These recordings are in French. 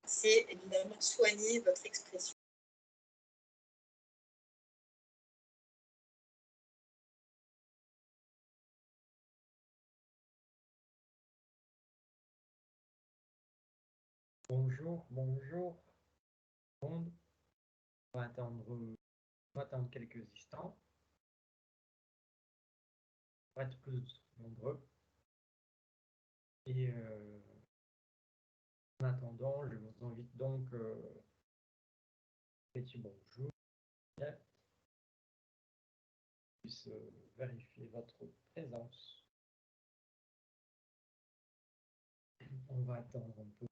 c'est évidemment soigner votre expression. Bonjour, bonjour, monde. On va attendre quelques instants pour être plus nombreux. Et en attendant, je vous invite donc petit bonjour, bien, puisse vérifier votre présence. On va attendre un peu.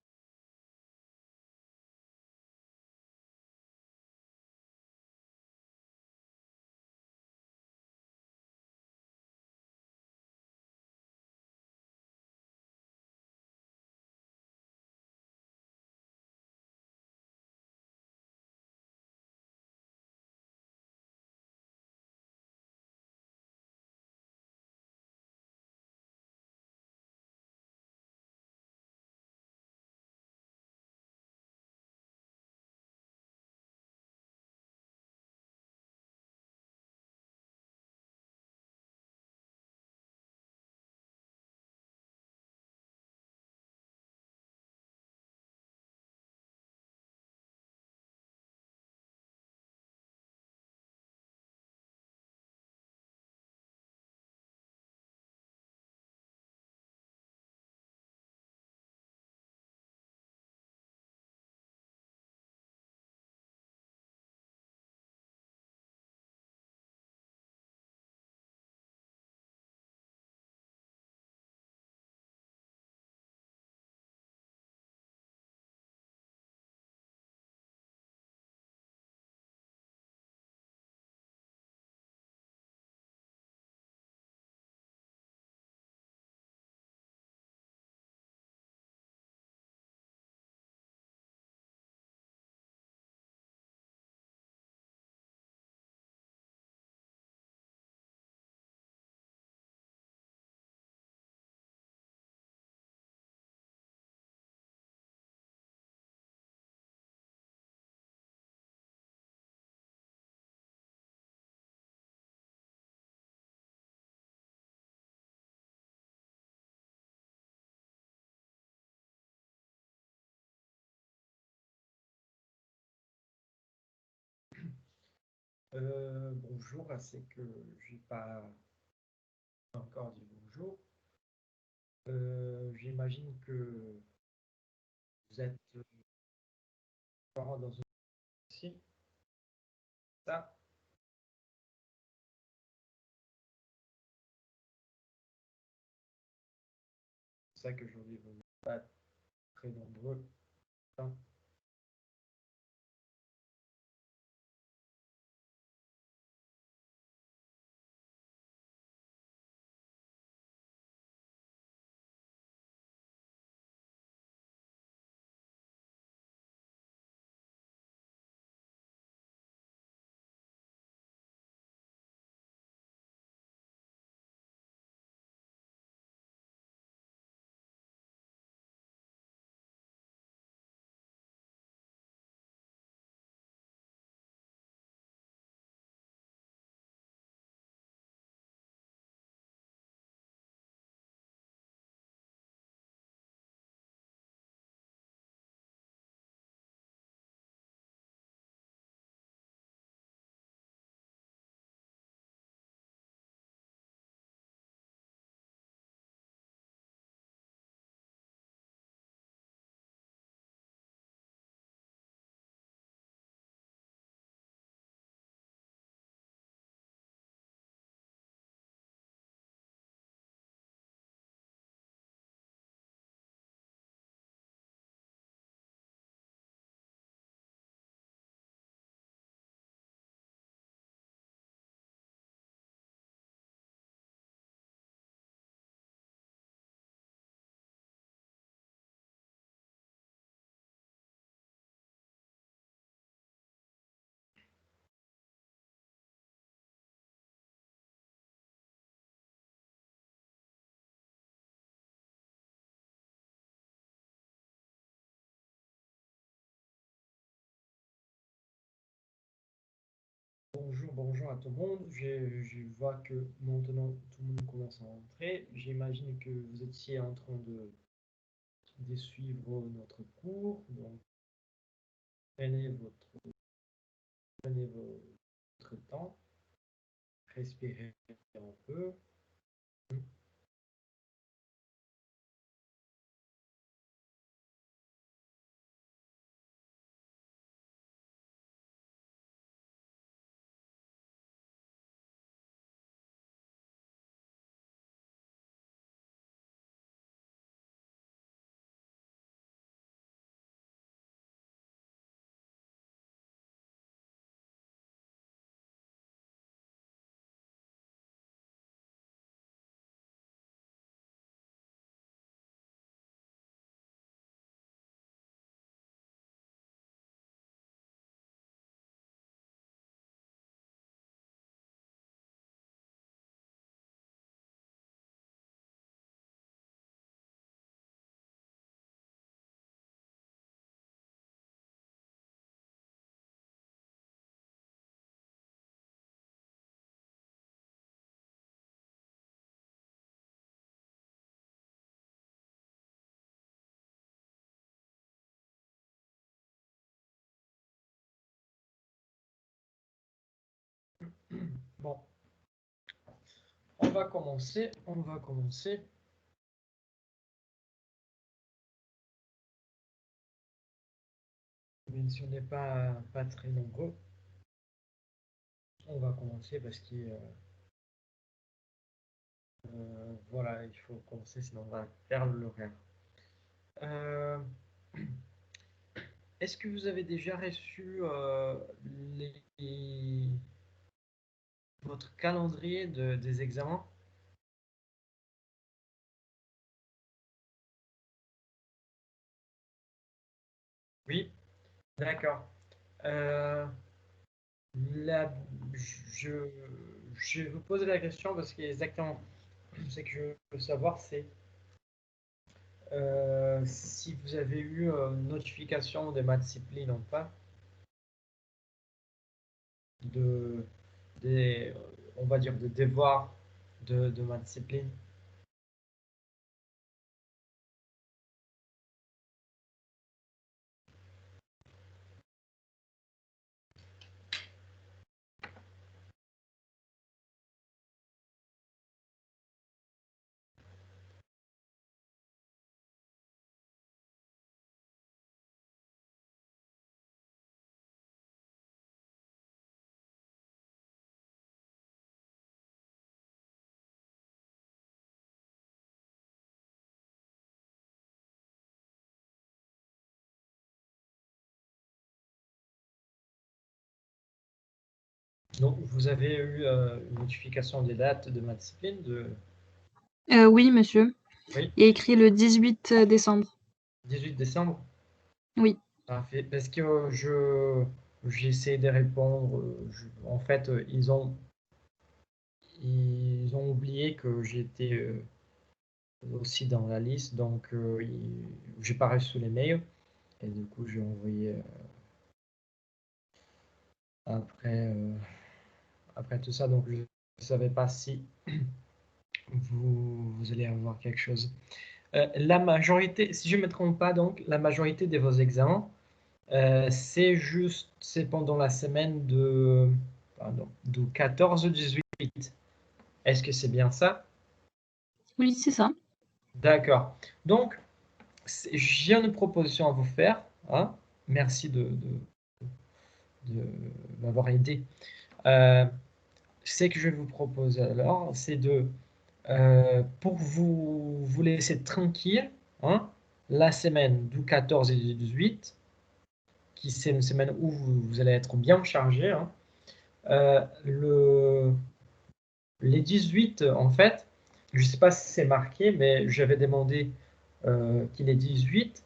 Bonjour, c'est que j'ai pas encore dit bonjour. J'imagine que vous êtes encore dans une ici, ça, c'est ça qu'aujourd'hui vous n'êtes pas très nombreux. Hein. Bonjour à tout le monde. Je vois que maintenant tout le monde commence à entrer. J'imagine que vous étiez en train de suivre notre cours. Donc, prenez votre temps, respirez un peu. Bon, on va commencer. Même si on n'est pas très nombreux, on va commencer parce que voilà, il faut commencer, sinon on va perdre l'horaire. Est-ce que vous avez déjà reçu votre calendrier des examens? Oui, d'accord. Euh, là, je, je vais vous poser la question parce que exactement ce que je veux savoir, c'est si vous avez eu une notification des maths disciplines ou pas, de, on va dire, de devoirs de maths discipline. Donc, vous avez eu une notification des dates de maths discipline Oui, monsieur. Oui, Il est écrit le 18 décembre. 18 décembre. Oui. Parfait. Parce que j'essaie de répondre. En fait, ils ont oublié que j'étais aussi dans la liste, donc j'ai pas reçu les mails. Et du coup, j'ai envoyé après, après tout ça. Donc, je ne savais pas si vous allez avoir quelque chose. La majorité, si je ne me trompe pas, donc, la majorité de vos examens, c'est pendant la semaine du 14 au 18. Est-ce que c'est bien ça? Oui, c'est ça. D'accord. Donc, j'ai une proposition à vous faire, hein. Merci de m'avoir aidé. Ce que je vais vous proposer alors, c'est pour vous laisser tranquille, hein, la semaine du 14 et du 18, qui c'est une semaine où vous allez être bien chargé, hein. Les 18, en fait, je ne sais pas si c'est marqué, mais j'avais demandé qu'il est 18.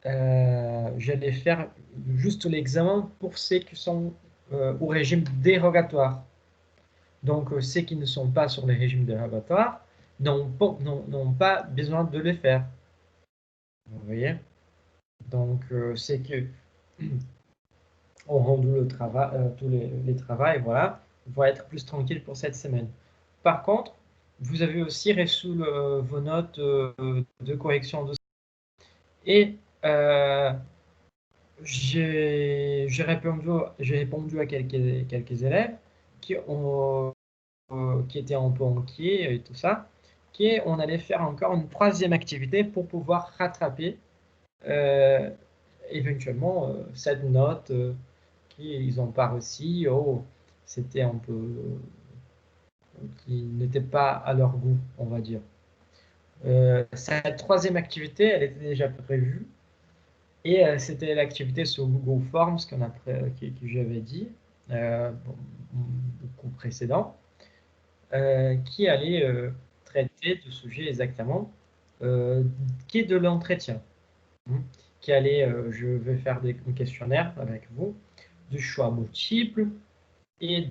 J'allais faire juste l'examen pour ceux qui sont au régime dérogatoire. Donc, ceux qui ne sont pas sur les régimes dérogatoires n'ont pas besoin de le faire. Vous voyez? Donc, c'est que ont rendu le travail, tous les travaux, voilà, vont être plus tranquilles pour cette semaine. Par contre, vous avez aussi reçu vos notes de correction de et j'ai répondu à quelques élèves qui étaient un peu inquiets et tout ça, qu'on allait faire encore une troisième activité pour pouvoir rattraper euh, éventuellement cette note qu'ils n'ont pas reçue, c'était un peu qui n'était pas à leur goût, on va dire. Cette troisième activité, elle était déjà prévue et c'était l'activité sur Google Forms que j'avais dit au cours précédent, qui allait traiter de sujet exactement qui est de l'entretien. Qui allait, je vais faire un questionnaire avec vous, de choix multiples et,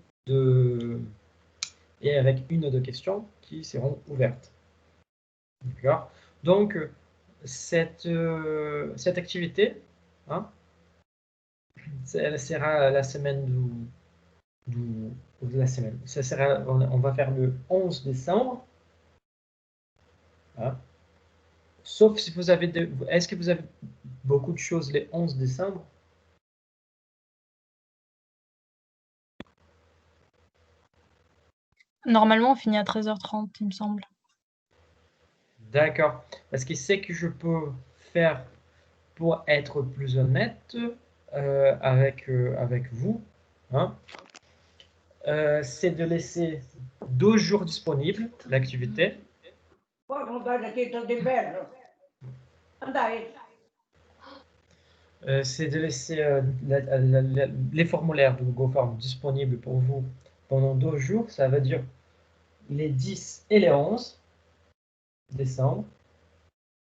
et avec une ou deux questions qui seront ouvertes. D'accord. Donc, cette activité, hein, elle sera la semaine de la semaine. Ça sera, on va faire le 11 décembre. Hein. Sauf si vous avez... Est-ce que vous avez beaucoup de choses les 11 décembre? Normalement, on finit à 13h30, il me semble. D'accord. Parce que c'est que je peux faire pour être plus honnête avec vous, hein, c'est de laisser 2 jours disponibles l'activité. C'est de laisser les formulaires de Google Forms disponibles pour vous pendant 2 jours. Ça veut dire les 10 et les 11 décembre.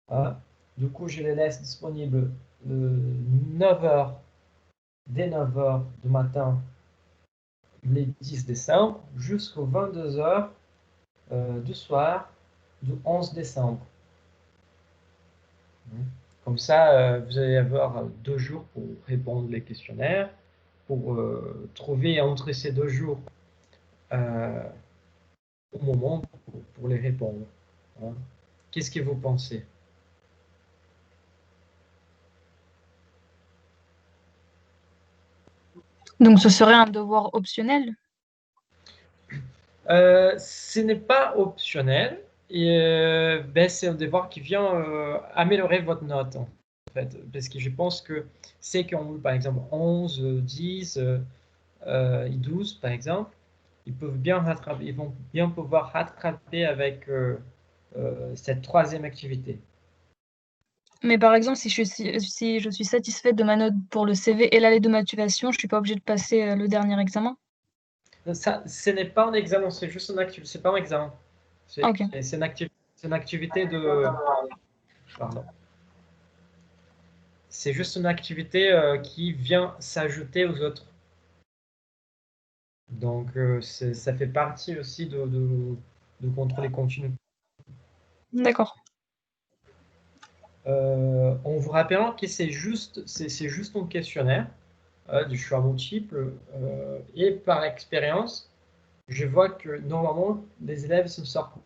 Hein. Du coup, je les laisse disponibles de 9h, dès 9h du matin, les 10 décembre, jusqu'aux 22h du soir du 11 décembre. Comme ça, vous allez avoir 2 jours pour répondre les questionnaires, pour trouver entre ces 2 jours au moment pour les répondre. Hein. Qu'est-ce que vous pensez? Donc, ce serait un devoir optionnel? Ce n'est pas optionnel. Et, ben, c'est un devoir qui vient améliorer votre note, en fait. Parce que je pense que c'est qu'on, par exemple, 11, 10 et 12, par exemple, ils vont bien pouvoir rattraper avec cette troisième activité. Mais par exemple, si je suis satisfaite de ma note pour le CV et l'année de motivation, je suis pas obligée de passer le dernier examen? Ça, ce n'est pas un examen, c'est juste une activité. C'est pas un examen. C'est Ok. une activité de. Pardon. C'est juste une activité qui vient s'ajouter aux autres. Donc, ça fait partie aussi de contrôler continu. D'accord. En vous rappelant que c'est juste un questionnaire du choix multiple et par expérience, je vois que normalement, les élèves se sortent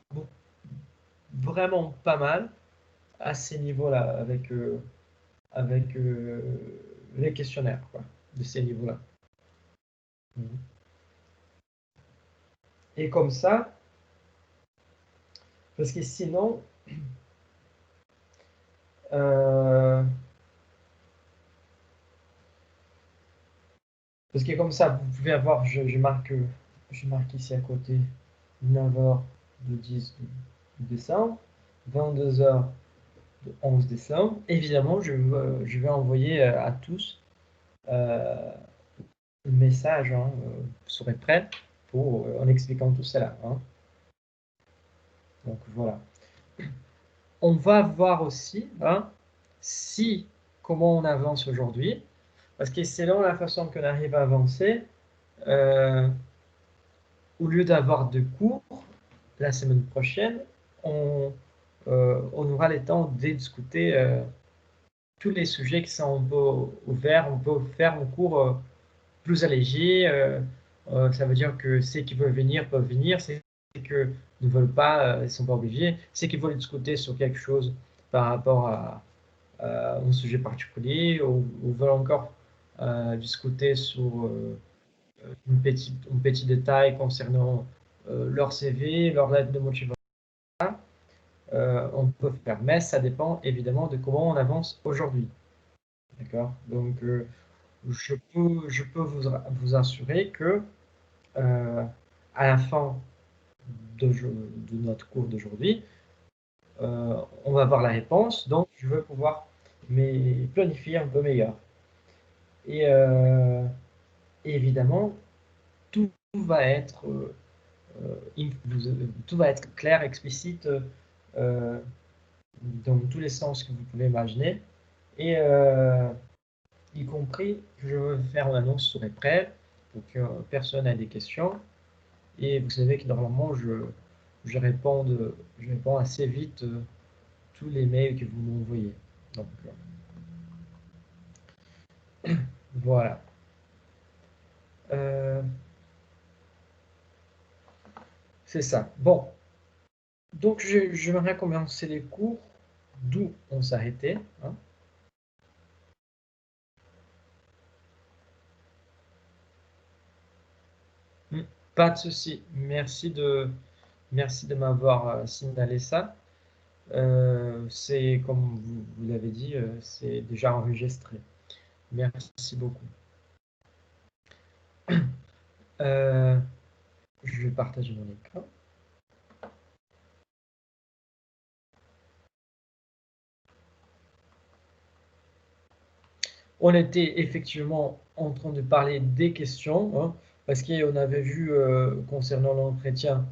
vraiment pas mal à ces niveaux-là avec les questionnaires quoi, de ces niveaux-là. Et comme ça, parce que sinon, parce que comme ça, vous pouvez avoir, je marque ici à côté 9h de 10 de décembre, 22h de 11 décembre. Évidemment, je vais envoyer à tous le message, hein, vous serez prêts pour, en expliquant tout cela. Hein. Donc voilà. On va voir aussi hein, comment on avance aujourd'hui, parce que selon la façon qu'on arrive à avancer, au lieu d'avoir 2 cours la semaine prochaine, on aura le temps de discuter tous les sujets qui sont un peu ouverts. On peut faire un cours plus allégé. Ça veut dire que ceux qui veulent venir peuvent venir, ceux qui ne veulent pas, ils ne sont pas obligés. Ceux qui veulent discuter sur quelque chose par rapport à un sujet particulier ou veulent encore discuter sur un petit détail concernant leur CV, leur lettre de motivation, on peut faire. Mais ça dépend évidemment de comment on avance aujourd'hui. D'accord? Donc, je peux vous assurer que à la fin de notre cours d'aujourd'hui, on va avoir la réponse. Donc, je vais pouvoir planifier un peu meilleur. Et évidemment, tout va être tout va être clair, explicite dans tous les sens que vous pouvez imaginer. Et y compris, je vais faire une annonce sur les prêts pour que personne ait des questions. Et vous savez que normalement, je réponds assez vite tous les mails que vous m'envoyez. Donc, voilà. C'est ça. Bon. Donc, j'aimerais commencer les cours d'où on s'arrêtait. Hein. Pas de souci. Merci de m'avoir signalé ça. C'est comme vous l'avez dit, c'est déjà enregistré. Merci beaucoup. Je vais partager mon écran. On était effectivement en train de parler des questions, hein, parce qu'on avait vu concernant l'entretien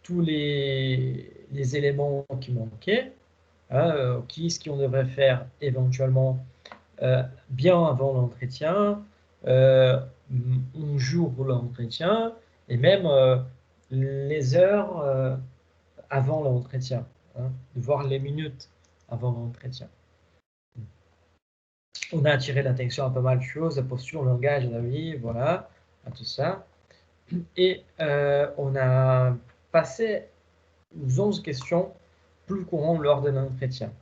tous les éléments qui manquaient, hein, ce qu'on devrait faire éventuellement bien avant l'entretien, un jour pour l'entretien, et même les heures avant l'entretien, hein, voir les minutes avant l'entretien. On a attiré l'attention à pas mal de choses, la posture, le langage, la vie, voilà, à tout ça. Et on a passé aux 11 questions plus courantes lors de l'entretien.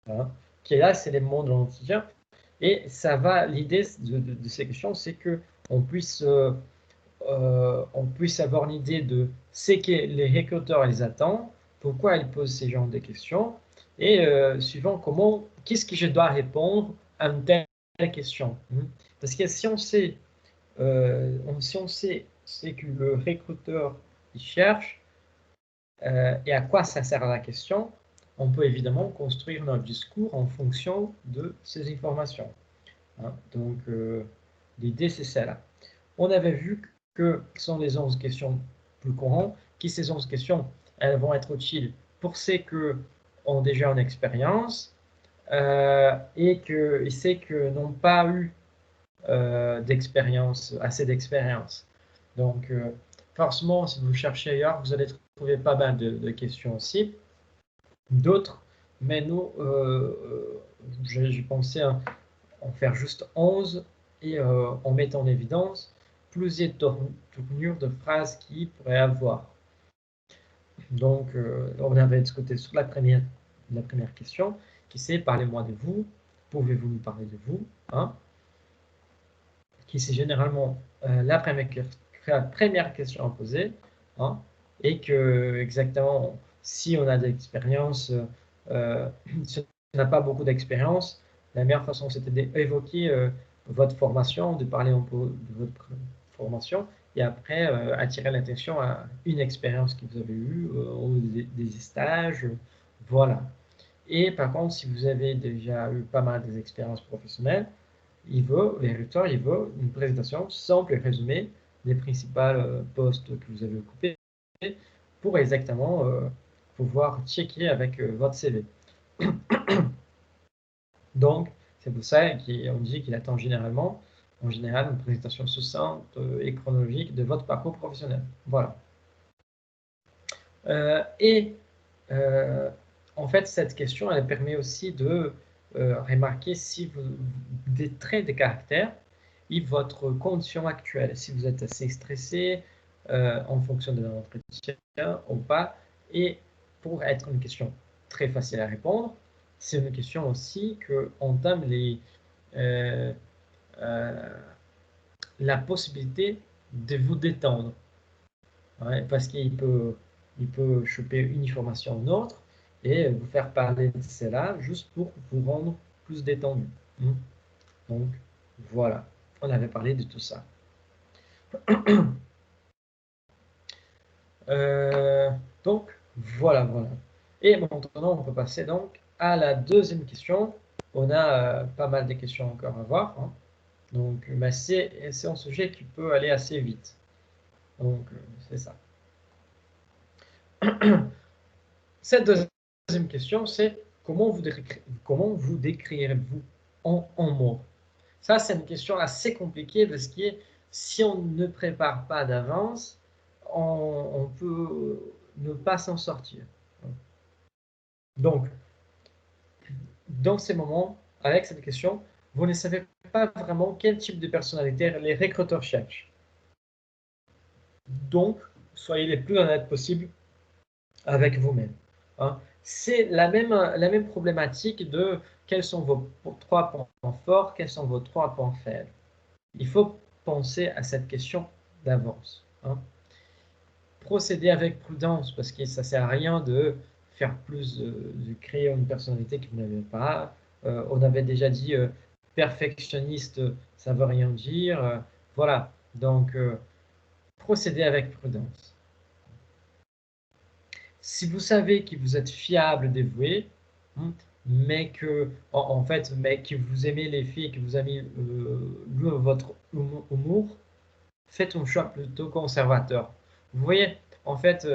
Hein, qui est là, c'est les mots de l'entretien. Et ça va, l'idée de ces questions, c'est qu'on puisse, avoir une idée de ce que les recruteurs les attendent, pourquoi ils posent ces genres de questions, et suivant qu'est-ce que je dois répondre à une telle question. Parce que si on sait, ce que le recruteur il cherche et à quoi ça sert la question, on peut évidemment construire notre discours en fonction de ces informations. Hein. Donc, l'idée, c'est celle-là. On avait vu que ce sont les 11 questions plus courantes, ces 11 questions, elles vont être utiles pour ceux qui ont déjà une expérience et ceux qui n'ont pas eu assez d'expérience. Donc, forcément, si vous cherchez ailleurs, vous allez trouver pas mal de questions aussi, d'autres, mais nous, j'ai pensé à en faire juste 11 et en mettant en évidence plusieurs tournures de phrases qu'il pourrait avoir. Donc, on avait discuté sur la première question, qui c'est « Parlez-moi de vous, pouvez-vous nous parler de vous hein ?» qui c'est généralement la première question à poser, hein, et que exactement si on a de l'expérience, si on n'a pas beaucoup d'expérience, la meilleure façon c'était d'évoquer votre formation, de parler un peu de votre formation, et après attirer l'attention à une expérience que vous avez eue, ou des stages, voilà. Et par contre, si vous avez déjà eu pas mal d'expériences professionnelles, les recruteurs, il veut une présentation simple et résumée des principaux postes que vous avez occupés pour exactement pouvoir checker avec votre CV. Donc, c'est pour ça qu'on dit qu'il attend en général, une présentation succincte et chronologique de votre parcours professionnel. Voilà. En fait, cette question, elle permet aussi de remarquer si des traits de caractère et votre condition actuelle. Si vous êtes assez stressé en fonction de l'entretien ou pas. Et pour être une question très facile à répondre, c'est une question aussi que entame la possibilité de vous détendre. Ouais, parce qu'il peut choper une information ou une autre et vous faire parler de cela juste pour vous rendre plus détendu. Donc, voilà, on avait parlé de tout ça. Donc, voilà. Et maintenant, on peut passer donc à la deuxième question. On a pas mal de questions encore à voir. Donc, mais c'est un sujet qui peut aller assez vite. Donc, c'est ça. Cette deuxième question, c'est comment vous décririez-vous en mots? Ça, c'est une question assez compliquée parce que si on ne prépare pas d'avance, on peut ne pas s'en sortir. Donc, dans ces moments, avec cette question, vous ne savez pas vraiment quel type de personnalité les recruteurs cherchent. Donc, soyez les plus honnêtes possible avec vous-même. C'est la même problématique de quels sont vos 3 points forts, quels sont vos 3 points faibles. Il faut penser à cette question d'avance. Procédez avec prudence parce que ça ne sert à rien de faire plus, de créer une personnalité que vous n'avez pas. On avait déjà dit perfectionniste, ça ne veut rien dire. Voilà, donc procédez avec prudence. Si vous savez que vous êtes fiable, dévoué, mais que vous aimez les filles, que vous aimez votre humour, faites un choix plutôt conservateur. Vous voyez, en fait,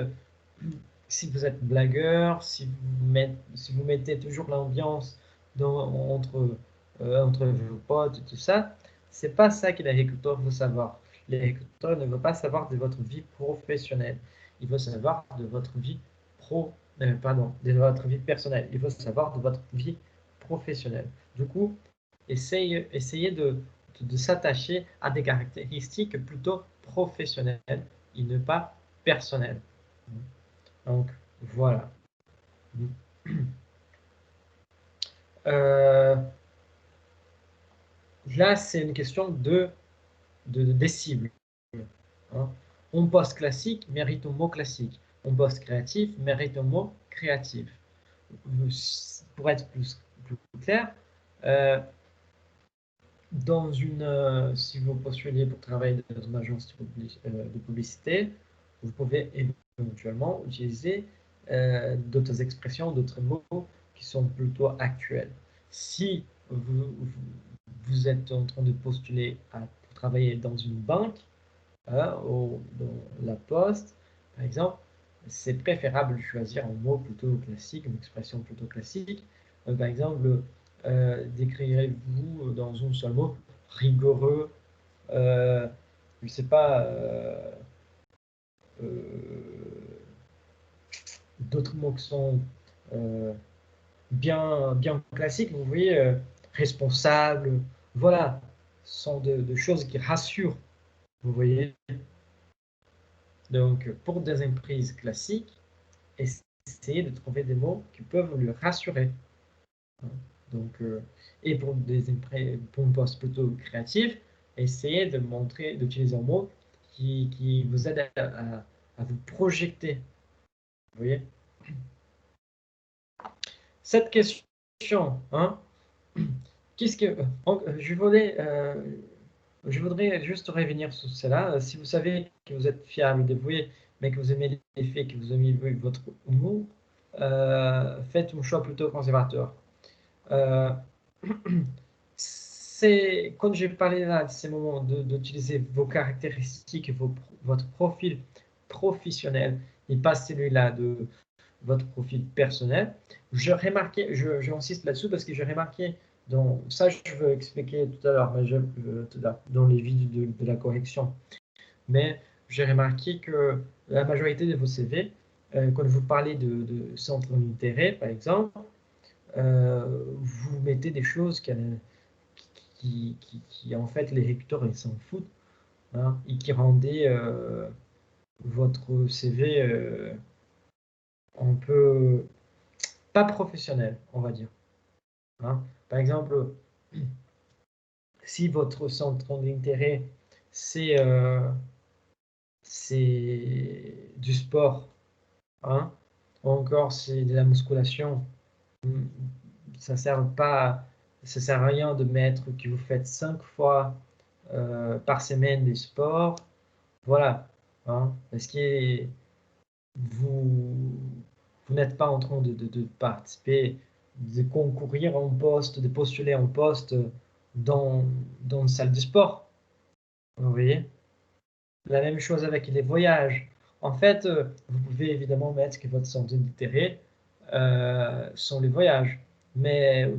si vous êtes blagueur, si vous mettez toujours l'ambiance entre vos potes et tout ça, c'est pas ça que les recruteurs veulent savoir. Les recruteurs ne veulent pas savoir de votre vie professionnelle. Ils veulent savoir de votre vie de votre vie personnelle. Ils veulent savoir de votre vie professionnelle. Du coup, essayez de s'attacher à des caractéristiques plutôt professionnelles et ne pas personnelles. Donc, voilà. Là, c'est une question des cibles. Un poste classique mérite un mot classique. Un poste créatif mérite un mot créatif. Pour être plus clair, si vous postulez pour travailler dans une agence de publicité, vous pouvez éventuellement utiliser d'autres expressions, d'autres mots qui sont plutôt actuels. Si vous êtes en train de postuler pour travailler dans une banque, ou dans la poste, par exemple, c'est préférable de choisir un mot plutôt classique, une expression plutôt classique. Par exemple, décrirez-vous dans un seul mot rigoureux, je ne sais pas, d'autres mots qui sont bien classiques, vous voyez, responsable, voilà, sont de choses qui rassurent, vous voyez. Donc, pour des emprises classiques, essayez de trouver des mots qui peuvent le rassurer. Donc, et pour un poste plutôt créatif, essayez d'utiliser un mot qui vous aide à vous projeter. Vous voyez? Cette question, je voudrais juste revenir sur cela. Si vous savez que vous êtes fiable, dévoué, mais que vous aimez les faits, que vous aimez votre humour, faites un choix plutôt conservateur. Quand j'ai parlé là de ces moments d'utiliser vos caractéristiques, votre profil professionnel et pas celui-là de votre profil personnel, j'insiste là-dessus parce que j'ai remarqué, ça je veux expliquer tout à l'heure, mais dans les vidéos de la correction, mais j'ai remarqué que la majorité de vos CV, quand vous parlez de centre d'intérêt, par exemple, vous mettez des choses qui en fait, les recruteurs, ils s'en foutent, hein, et qui rendaient votre CV un peu pas professionnel, on va dire. Hein. Par exemple, si votre centre d'intérêt, c'est du sport, hein, ou encore c'est de la musculation, ça sert pas, ça sert à rien de mettre que vous faites 5 fois par semaine des sports, voilà, hein, parce que vous, vous n'êtes pas en train de participer, de concourir en poste, de postuler en poste dans une salle de sport. Vous voyez? La même chose avec les voyages. En fait, vous pouvez évidemment mettre que votre centre d'intérêt sont les voyages, mais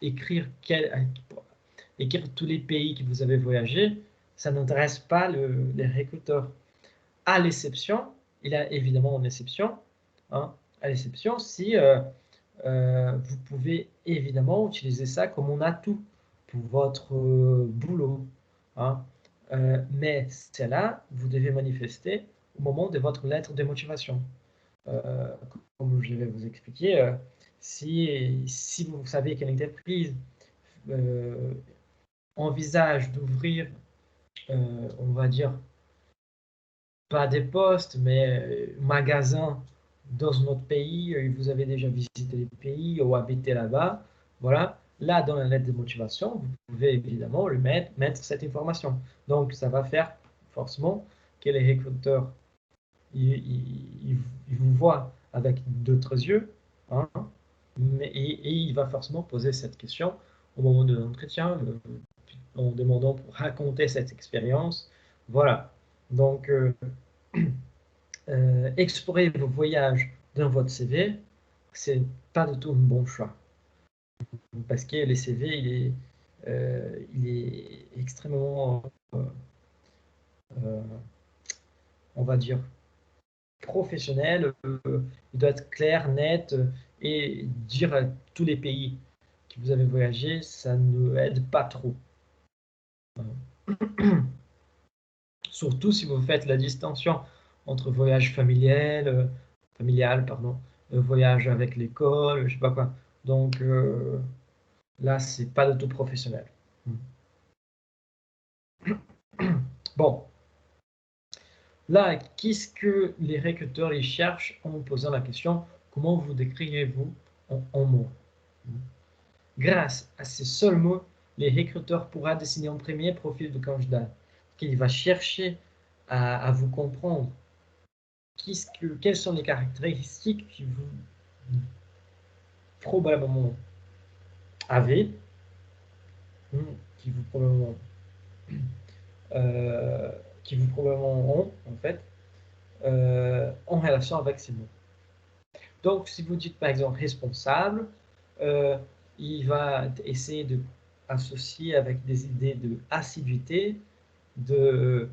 écrire, écrire tous les pays que vous avez voyagé, ça n'intéresse pas les recruteurs. À l'exception, il y a évidemment une exception, hein, à l'exception si vous pouvez évidemment utiliser ça comme un atout pour votre boulot. Hein. Mais celle-là, vous devez manifester au moment de votre lettre de motivation. Comme je vais vous expliquer, si vous savez qu'une entreprise envisage d'ouvrir, on va dire, pas des postes, mais magasins dans un autre pays, vous avez déjà visité les pays ou habité là-bas, voilà. Là, dans la lettre de motivation, vous pouvez évidemment le mettre cette information. Donc, ça va faire forcément que les recruteurs ils vous voient avec d'autres yeux, hein, et il va forcément poser cette question au moment de l'entretien, en demandant pour raconter cette expérience. Voilà. Donc, explorer vos voyages dans votre CV, c'est pas du tout un bon choix. Parce que les CV, il est extrêmement, on va dire, professionnel. Il doit être clair, net, et dire à tous les pays que vous avez voyagé, ça ne aide pas trop. Surtout si vous faites la distinction entre voyage familial, pardon, voyage avec l'école, je sais pas quoi. Donc là, c'est pas du tout professionnel. Bon, là, qu'est-ce que les recruteurs ils cherchent en posant la question comment vous décrivez-vous en mots? Grâce à ces seuls mots, les recruteurs pourront dessiner un premier profil de candidat qui va chercher à vous comprendre. Quelles sont les caractéristiques que vous probablement avez, qui vous probablement, euh, qui vous probablement ont en fait, en relation avec ces mots. Donc, si vous dites par exemple responsable, il va essayer de associer avec des idées de assiduité, de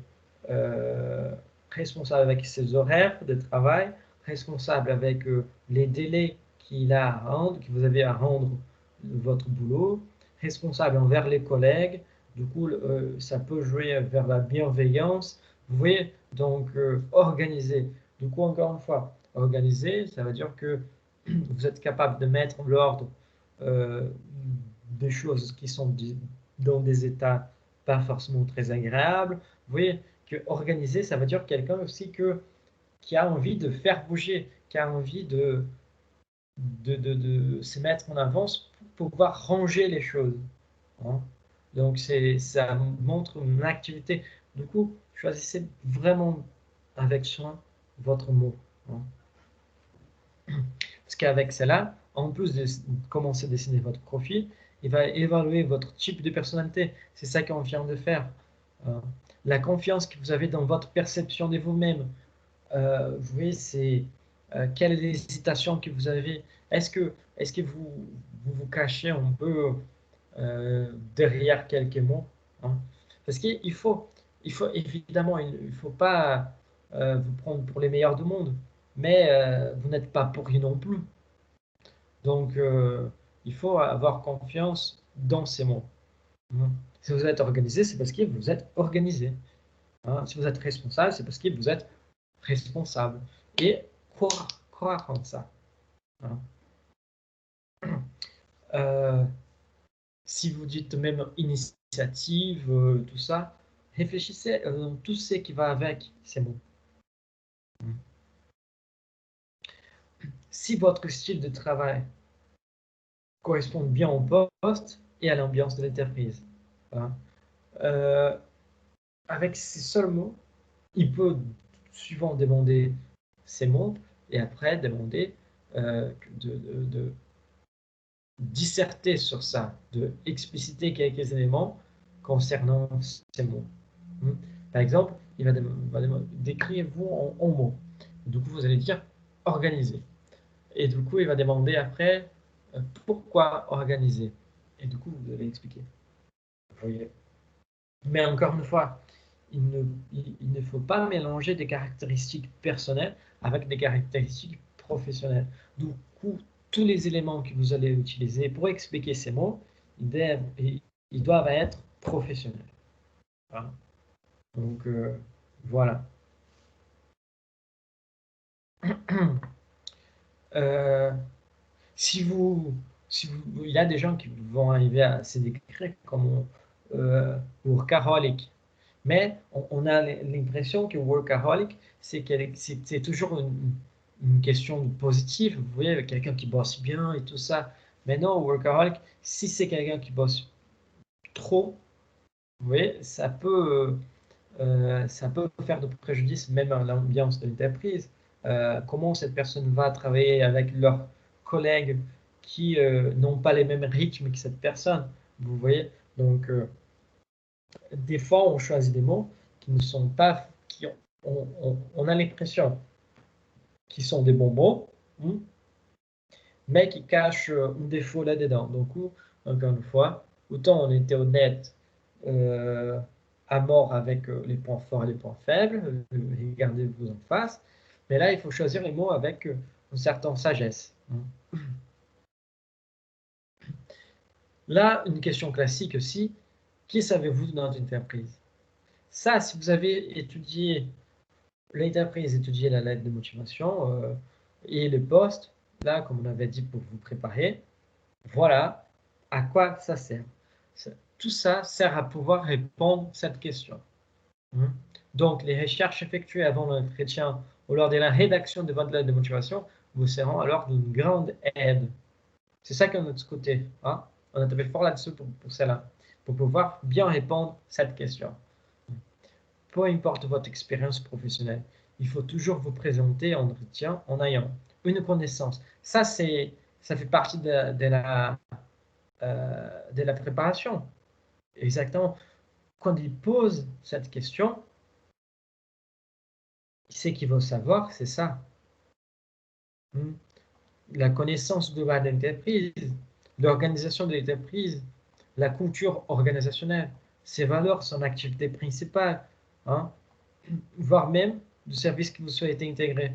responsable avec ses horaires de travail, responsable avec les délais qu'il a à rendre, que vous avez à rendre votre boulot, responsable envers les collègues. Du coup, ça peut jouer vers la bienveillance. Vous voyez, donc organiser. Du coup, encore une fois, organiser, ça veut dire que vous êtes capable de mettre l'ordre des choses qui sont dans des états pas forcément très agréables. Vous voyez que organiser, ça veut dire quelqu'un aussi qui a envie de faire bouger, qui a envie de se mettre en avance pour pouvoir ranger les choses. Hein. Donc ça montre une activité. Du coup, choisissez vraiment avec soin votre mot. Hein. Parce qu'avec cela, en plus de commencer à dessiner votre profil, il va évaluer votre type de personnalité. C'est ça qu'on vient de faire. La confiance que vous avez dans votre perception de vous-même. Vous voyez, c'est quelle est l'hésitation que vous avez. Est-ce que vous cachez un peu derrière quelques mots, hein? Parce qu'il faut évidemment, il faut pas vous prendre pour les meilleurs du monde, mais vous n'êtes pas pourri non plus. Donc, il faut avoir confiance dans ces mots. Hein. Si vous êtes organisé, c'est parce que vous êtes organisé. Hein. Si vous êtes responsable, c'est parce que vous êtes responsable. Et croire en ça. Hein. Si vous dites même initiative, tout ça, réfléchissez à tout ce qui va avec ces mots. Si votre style de travail correspond bien au poste et à l'ambiance de l'entreprise, hein, avec ces seuls mots, il peut souvent demander ces mots et après demander de disserter sur ça, de expliciter quelques éléments concernant ces mots. Par exemple, il va décrire-vous en mots. Du coup, vous allez dire organiser. Et du coup, il va demander après pourquoi organiser. Et du coup, vous allez expliquer. Vous voyez. Mais encore une fois, il ne faut pas mélanger des caractéristiques personnelles avec des caractéristiques professionnelles. Du coup, tous les éléments que vous allez utiliser pour expliquer ces mots, ils doivent être professionnels. Hein. Donc, voilà. Si il y a des gens qui vont arriver à se décrire comme workaholic, mais on a l'impression que workaholic, c'est toujours une question positive, vous voyez, avec quelqu'un qui bosse bien et tout ça. Mais non, workaholic, si c'est quelqu'un qui bosse trop, vous voyez, ça peut faire de préjudice même à l'ambiance de l'entreprise. Comment cette personne va travailler avec leurs collègues qui n'ont pas les mêmes rythmes que cette personne, vous voyez. Donc, des fois, on choisit des mots qui ne sont pas, on a l'impression qu'ils sont des bons mots, mais qui cachent un défaut là-dedans. Donc, encore une fois, autant on était honnête à mort avec les points forts et les points faibles, regardez-vous en face, mais là, il faut choisir les mots avec une certaine sagesse. Là, une question classique aussi, qui savez-vous dans une entreprise? Ça, si vous avez étudié l'entreprise, étudié la lettre de motivation et le poste, là, comme on avait dit pour vous préparer, voilà à quoi ça sert. Tout ça sert à pouvoir répondre à cette question. Donc, les recherches effectuées avant l'entretien ou lors de la rédaction de votre lettre de motivation vous seront alors d'une grande aide. C'est ça qu'on a de notre côté. Hein? On a tapé fort là-dessus pour cela, pour pouvoir bien répondre à cette question. Peu importe votre expérience professionnelle, il faut toujours vous présenter en entretien en ayant une connaissance. Ça fait partie de la préparation. Exactement. Quand il pose cette question, ce qu'il veut savoir, c'est ça. La connaissance de l'entreprise, l'organisation de l'entreprise, la culture organisationnelle, ses valeurs, son activité principale, hein, voire même du service que vous souhaitez intégrer.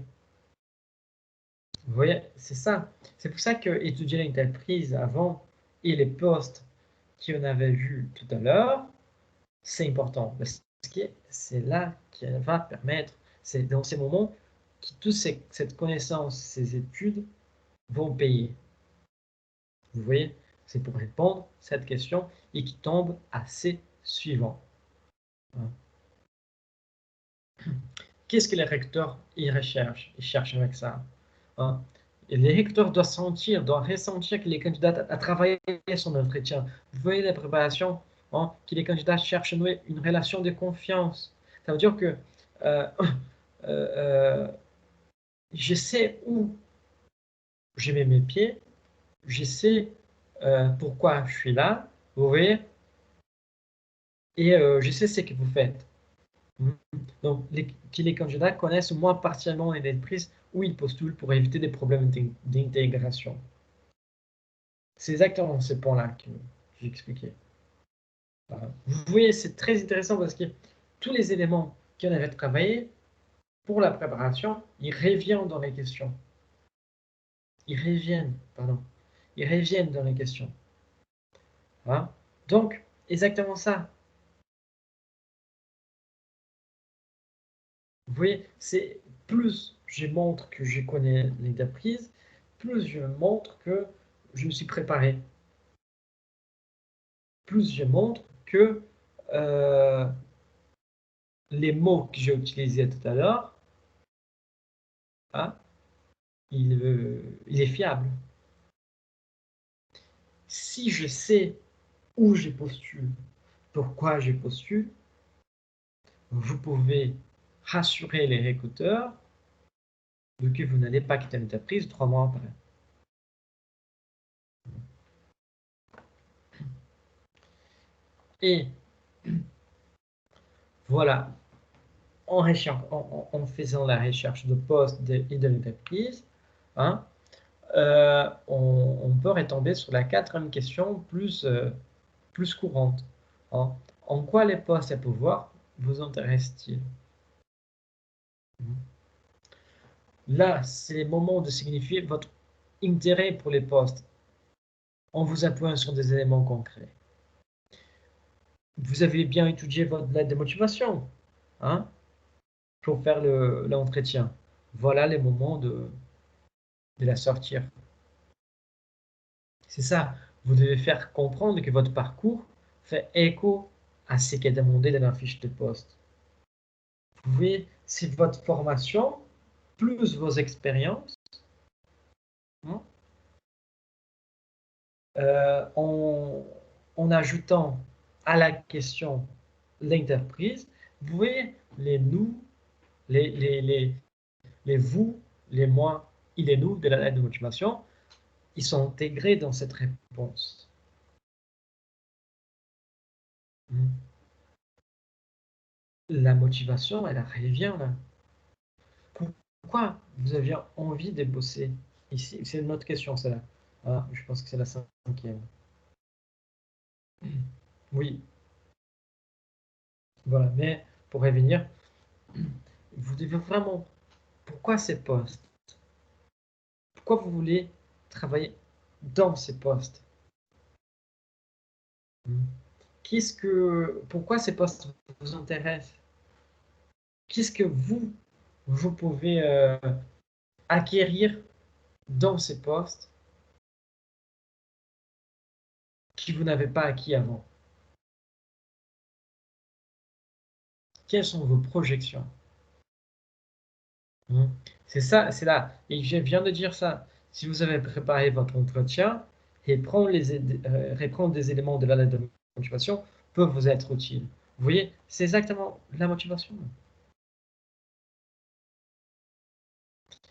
Vous voyez, c'est ça. C'est pour ça que étudier l'entreprise avant et les postes qu'on avait vus tout à l'heure, c'est important. Parce que c'est là qu'il va permettre, c'est dans ces moments que toute cette connaissance, ces études vont payer. Vous voyez, c'est pour répondre à cette question et qui tombe à ces suivants. Qu'est-ce que les recteurs y recherchent? Ils cherchent avec ça. Et les recteurs doivent ressentir que les candidats a travaillé son entretien. Vous voyez la préparation, que les candidats cherchent à nouer une relation de confiance. Ça veut dire que je sais où je mets mes pieds, je sais pourquoi je suis là, vous voyez, et je sais ce que vous faites. Donc, que les candidats connaissent au moins partiellement les entreprises où ils postulent pour éviter des problèmes d'intégration. C'est exactement ce point-là que j'ai expliqué. Vous voyez, c'est très intéressant parce que tous les éléments qu'on avait travaillés pour la préparation, ils reviennent dans les questions. Ils reviennent dans les questions. Donc, exactement ça. Vous voyez, c'est plus je montre que je connais l'entreprise, plus je montre que je me suis préparé. Plus je montre que euh, les mots que j'ai utilisés tout à l'heure, hein, il est fiable. Si je sais où je postule, pourquoi je postule, vous pouvez rassurer les recruteurs de que vous n'allez pas quitter l'entreprise 3 mois après. Et voilà, en faisant la recherche de poste et de l'entreprise, hein, on peut retomber sur la quatrième question plus courante, hein. En quoi les postes à pouvoir vous intéressent-ils? Là, c'est le moment de signifier votre intérêt pour les postes en vous appuyant sur des éléments concrets. Vous avez bien étudié votre lettre de motivation, hein, pour faire l'entretien. Voilà les moments de la sortir. C'est ça. Vous devez faire comprendre que votre parcours fait écho à ce qui est demandé dans la fiche de poste. Vous voyez, c'est votre formation plus vos expériences, hein, en ajoutant à la question l'entreprise. Vous voyez, les nous, les vous, les moi et les nous de la lettre de motivation, ils sont intégrés dans cette réponse. La motivation, elle revient là. Pourquoi vous aviez envie de bosser ici? C'est une autre question, celle-là. Ah, je pense que c'est la cinquième. Oui, voilà. Mais pour revenir, vous devez vraiment... Pourquoi ces postes? Pourquoi vous voulez travailler dans ces postes? Pourquoi ces postes vous intéressent? Qu'est-ce que vous pouvez acquérir dans ces postes que vous n'avez pas acquis avant? Quelles sont vos projections? C'est ça, c'est là. Et je viens de dire ça. Si vous avez préparé votre entretien, reprendre des éléments de la lettre de motivation peuvent vous être utiles. Vous voyez, c'est exactement la motivation.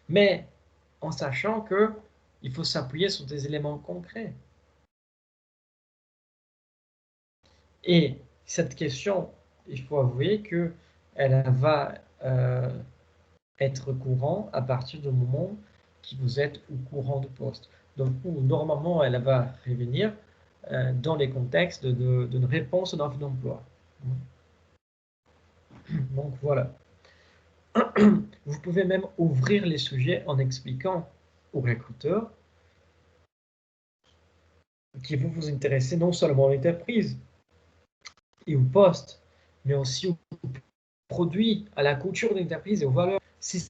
Mais en sachant que il faut s'appuyer sur des éléments concrets. Et cette question, il faut avouer que elle va être courant à partir du moment que vous êtes au courant de poste. Donc, normalement, elle va revenir dans les contextes d'une réponse d'offre d'emploi. Donc, voilà. Vous pouvez même ouvrir les sujets en expliquant aux recruteurs qui vont vous intéresser non seulement à l'entreprise et au poste, mais aussi aux produits, à la culture de l'entreprise et aux valeurs. Si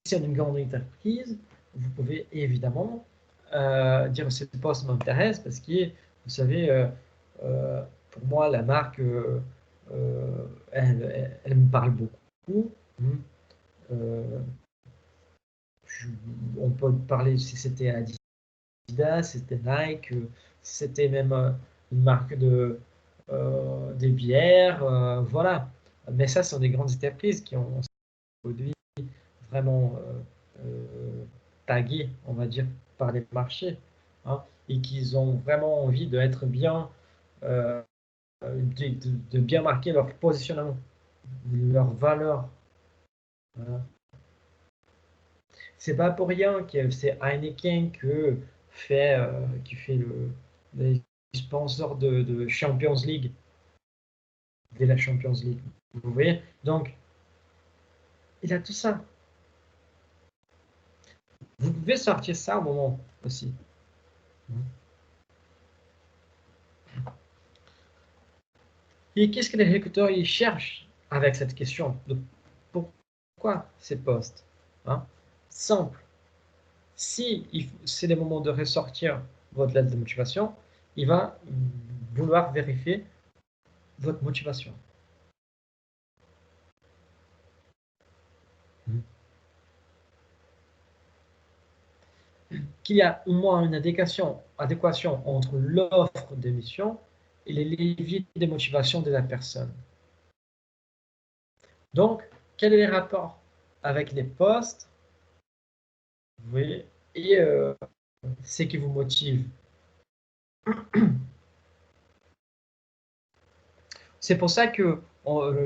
c'est une grande entreprise, vous pouvez évidemment dire que ce poste m'intéresse parce que, vous savez, pour moi, la marque, elle me parle beaucoup. Euh, on peut parler si c'était Adidas, c'était Nike, c'était même une marque des bières, voilà. Mais ça, ce sont des grandes entreprises qui ont un produit vraiment tagués, on va dire, par les marchés, hein, et qu'ils ont vraiment envie d'être bien, de bien marquer leur positionnement, leur valeur. Voilà. C'est pas pour rien que c'est Heineken qui fait le sponsor de Champions League, de la Champions League. Vous voyez? Donc, il a tout ça. Vous pouvez sortir ça au moment aussi. Et qu'est-ce que les recruteurs ils cherchent avec cette question de pourquoi ces postes, hein? Simple. Si c'est le moment de ressortir votre lettre de motivation, il va vouloir vérifier votre motivation. Qu'il y a au moins une adéquation entre l'offre de mission et les leviers de motivation de la personne. Donc, quel est le rapport avec les postes, vous voyez, et ce qui vous motive? C'est pour ça que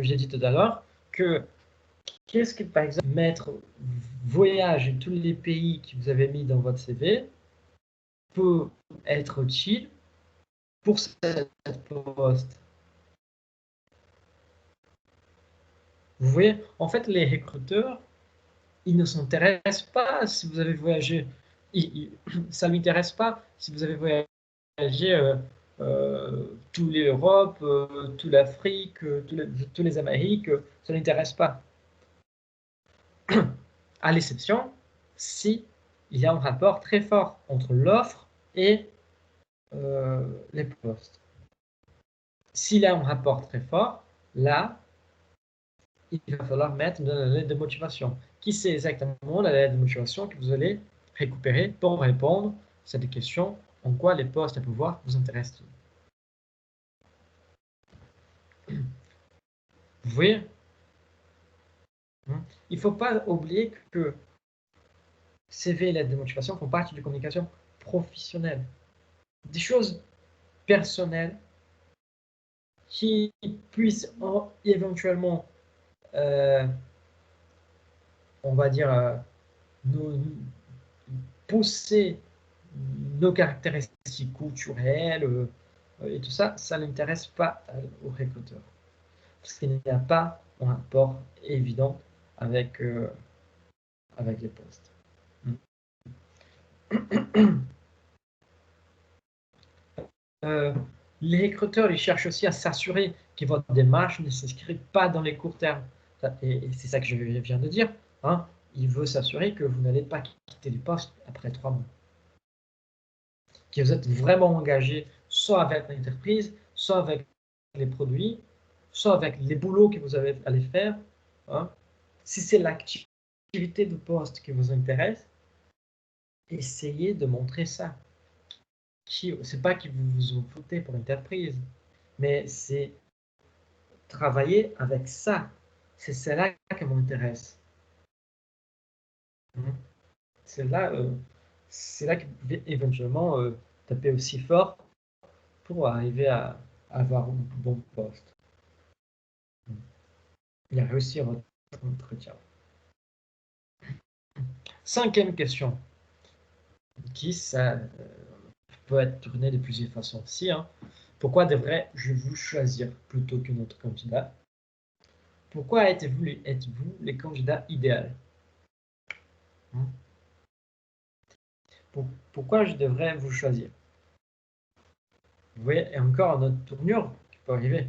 j'ai dit tout à l'heure que qu'est-ce que, par exemple, mettre voyage et tous les pays que vous avez mis dans votre CV peut être utile pour cette poste. Vous voyez, en fait, les recruteurs, ils ne s'intéressent pas si vous avez voyagé. Ça ne l'intéresse pas si vous avez voyagé toute l'Europe, toute l'Afrique, tous les Amériques. Ça ne l'intéresse pas. À l'exception, si il y a un rapport très fort entre l'offre et les postes. S'il y a un rapport très fort, là, il va falloir mettre dans la lettre de motivation. Qui c'est exactement la lettre de motivation que vous allez récupérer pour répondre à cette question en quoi les postes à pouvoir vous intéressent? Vous voyez? Il ne faut pas oublier que CV et lettre de motivation font partie de communication professionnelle. Des choses personnelles qui puissent éventuellement, on va dire, nous pousser nos caractéristiques culturelles et tout ça, ça n'intéresse pas aux recruteurs. Parce qu'il n'y a pas un rapport évident avec, avec les postes. Les recruteurs ils cherchent aussi à s'assurer que votre démarche ne s'inscrit pas dans les courts termes. Et c'est ça que je viens de dire. Hein. Il veut s'assurer que vous n'allez pas quitter les postes après 3 mois. Que vous êtes vraiment engagé soit avec l'entreprise, soit avec les produits, soit avec les boulots que vous avez à les faire. Hein. Si c'est l'activité de poste qui vous intéresse, essayez de montrer ça. C'est pas que vous vous en foutez pour l'entreprise, mais c'est travailler avec ça. C'est cela qui m'intéresse. C'est là que vous pouvez éventuellement taper aussi fort pour arriver à avoir un bon poste. Et à réussir votre entretien. 5e question, qui ça peut être tourné de plusieurs façons aussi. Hein. Pourquoi devrais-je vous choisir plutôt qu'un autre candidat? Pourquoi êtes-vous les candidats idéaux? Pourquoi je devrais vous choisir? Vous voyez, et encore une autre tournure qui peut arriver.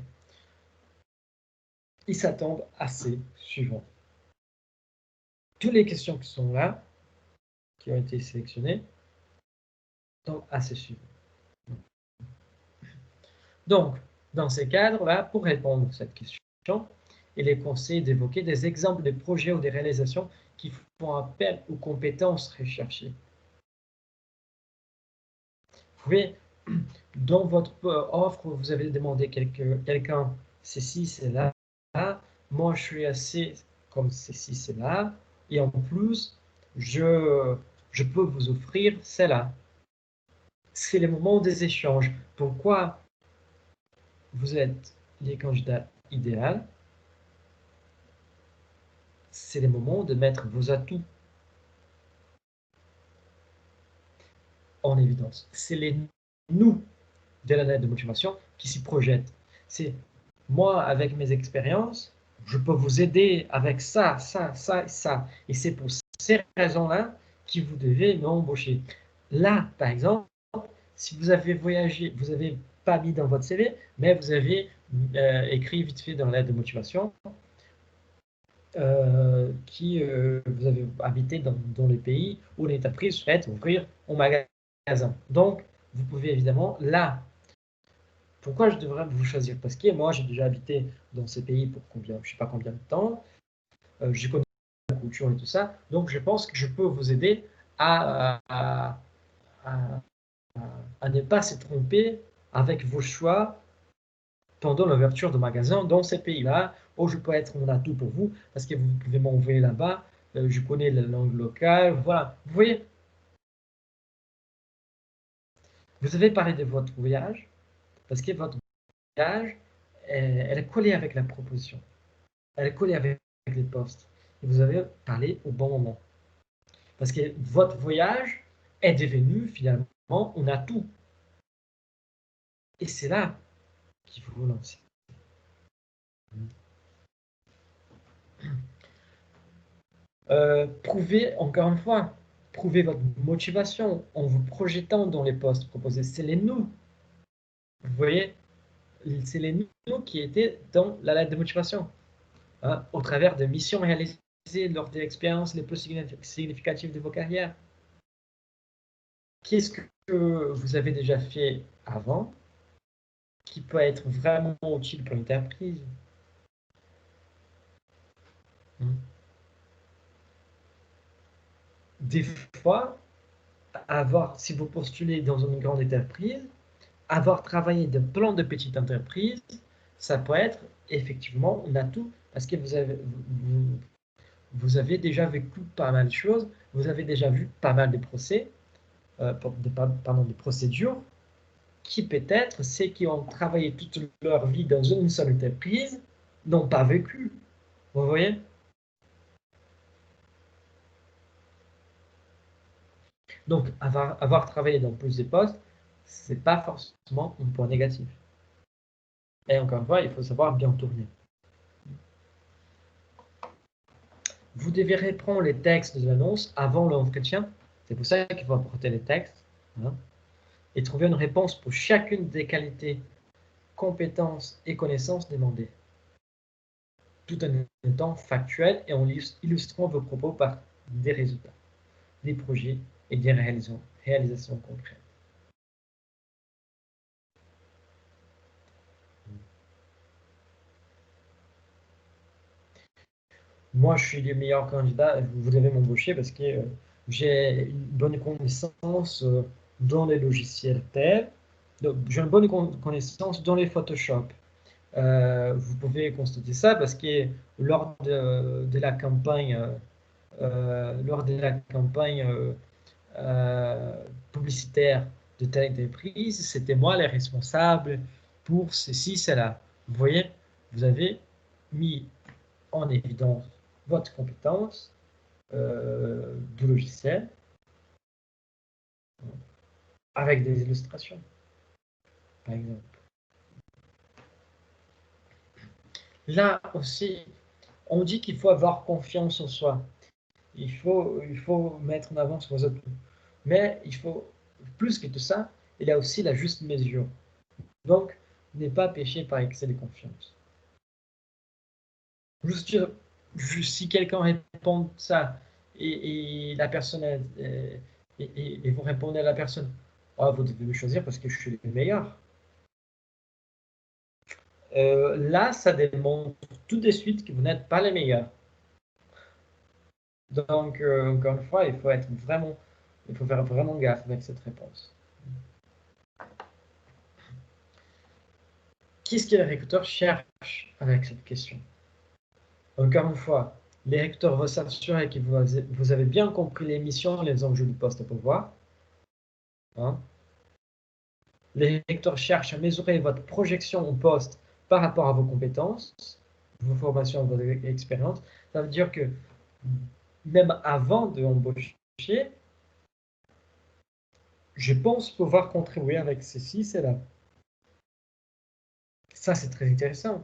Ils s'attendent à ces suivants. Toutes les questions qui sont là, qui ont été sélectionnées, sont à ces suivants. Donc, dans ces cadres-là, pour répondre à cette question, il est conseillé d'évoquer des exemples de projets ou des réalisations qui font appel aux compétences recherchées. Vous voyez, dans votre offre, vous avez demandé quelqu'un, ceci, c'est là. Moi, je suis assez comme ceci, c'est là. Et en plus, je peux vous offrir cela. C'est le moment des échanges. Pourquoi vous êtes les candidats idéaux? C'est le moment de mettre vos atouts en évidence. C'est les nous de la lettre de motivation qui s'y projettent. C'est moi, avec mes expériences, je peux vous aider avec ça, ça, ça et ça. Et c'est pour ces raisons-là que vous devez m'embaucher. Là, par exemple, si vous avez voyagé, vous avez pas mis dans votre CV, mais vous avez écrit vite fait dans la lettre de motivation vous avez habité dans les pays où l'entreprise souhaite ouvrir un magasin. Donc, vous pouvez évidemment là. Pourquoi je devrais vous choisir? Parce que moi, j'ai déjà habité dans ces pays pour combien, je sais pas combien de temps. Je connais la culture et tout ça. Donc, je pense que je peux vous aider à ne pas se tromper avec vos choix pendant l'ouverture de magasins dans ces pays-là, où je peux être mon atout pour vous, parce que vous pouvez m'envoyer là-bas, je connais la langue locale, voilà. Vous voyez, vous avez parlé de votre voyage, parce que votre voyage, elle est collée avec la proposition, elle est collée avec les postes, et vous avez parlé au bon moment. Parce que votre voyage est devenu finalement un atout. Et c'est là qu'il faut vous lancer. Prouvez, encore une fois, prouvez votre motivation en vous projetant dans les postes proposés. C'est les nous. Vous voyez, c'est les nous qui étaient dans la lettre de motivation, hein, au travers de missions réalisées lors des expériences les plus significatives de vos carrières. Qu'est-ce que vous avez déjà fait avant qui peut être vraiment utile pour l'entreprise? Des fois, si vous postulez dans une grande entreprise, avoir travaillé dans plein de petites entreprises, ça peut être effectivement un atout parce que vous avez déjà vécu pas mal de choses, vous avez déjà vu pas mal de procès, de procédures qui peut-être ceux qui ont travaillé toute leur vie dans une seule entreprise n'ont pas vécu. Vous voyez? Donc, avoir travaillé dans plus de postes, ce n'est pas forcément un point négatif. Et encore une fois, il faut savoir bien tourner. Vous devez reprendre les textes de l'annonce avant l'entretien. C'est pour ça qu'il faut apporter les textes. Hein, et trouver une réponse pour chacune des qualités, compétences et connaissances demandées. Tout en étant factuel et en illustrant vos propos par des résultats, des projets et des réalisations concrètes. Moi, je suis le meilleur candidat, vous devez m'embaucher parce que j'ai une bonne connaissance dans les logiciels tels, j'ai une bonne connaissance dans les Photoshop. Vous pouvez constater ça parce que lors de la campagne, publicitaire de telle entreprise, c'était moi le responsable pour ceci, cela. Vous voyez, vous avez mis en évidence votre compétence du logiciel avec des illustrations, par exemple. Là aussi, on dit qu'il faut avoir confiance en soi. Il faut mettre en avant vos atouts. Mais il faut, plus que tout ça, il y a aussi la juste mesure. Donc, ne pas pécher par excès de confiance. Juste dire, si quelqu'un répond ça et la personne et vous répondez à la personne, oh, vous devez me choisir parce que je suis le meilleur. Là, ça démontre tout de suite que vous n'êtes pas les meilleurs. Donc, encore une fois, il faut faire vraiment gaffe avec cette réponse. Qu'est-ce que les recruteurs cherchent avec cette question? Encore une fois, les recruteurs vont s'assurer que vous avez bien compris les missions, les enjeux du poste à pourvoir. Hein? Les recruteurs cherchent à mesurer votre projection au poste par rapport à vos compétences, vos formations, vos expériences. Ça veut dire que même avant de embaucher, je pense pouvoir contribuer avec ceci, cela. Ça, c'est très intéressant.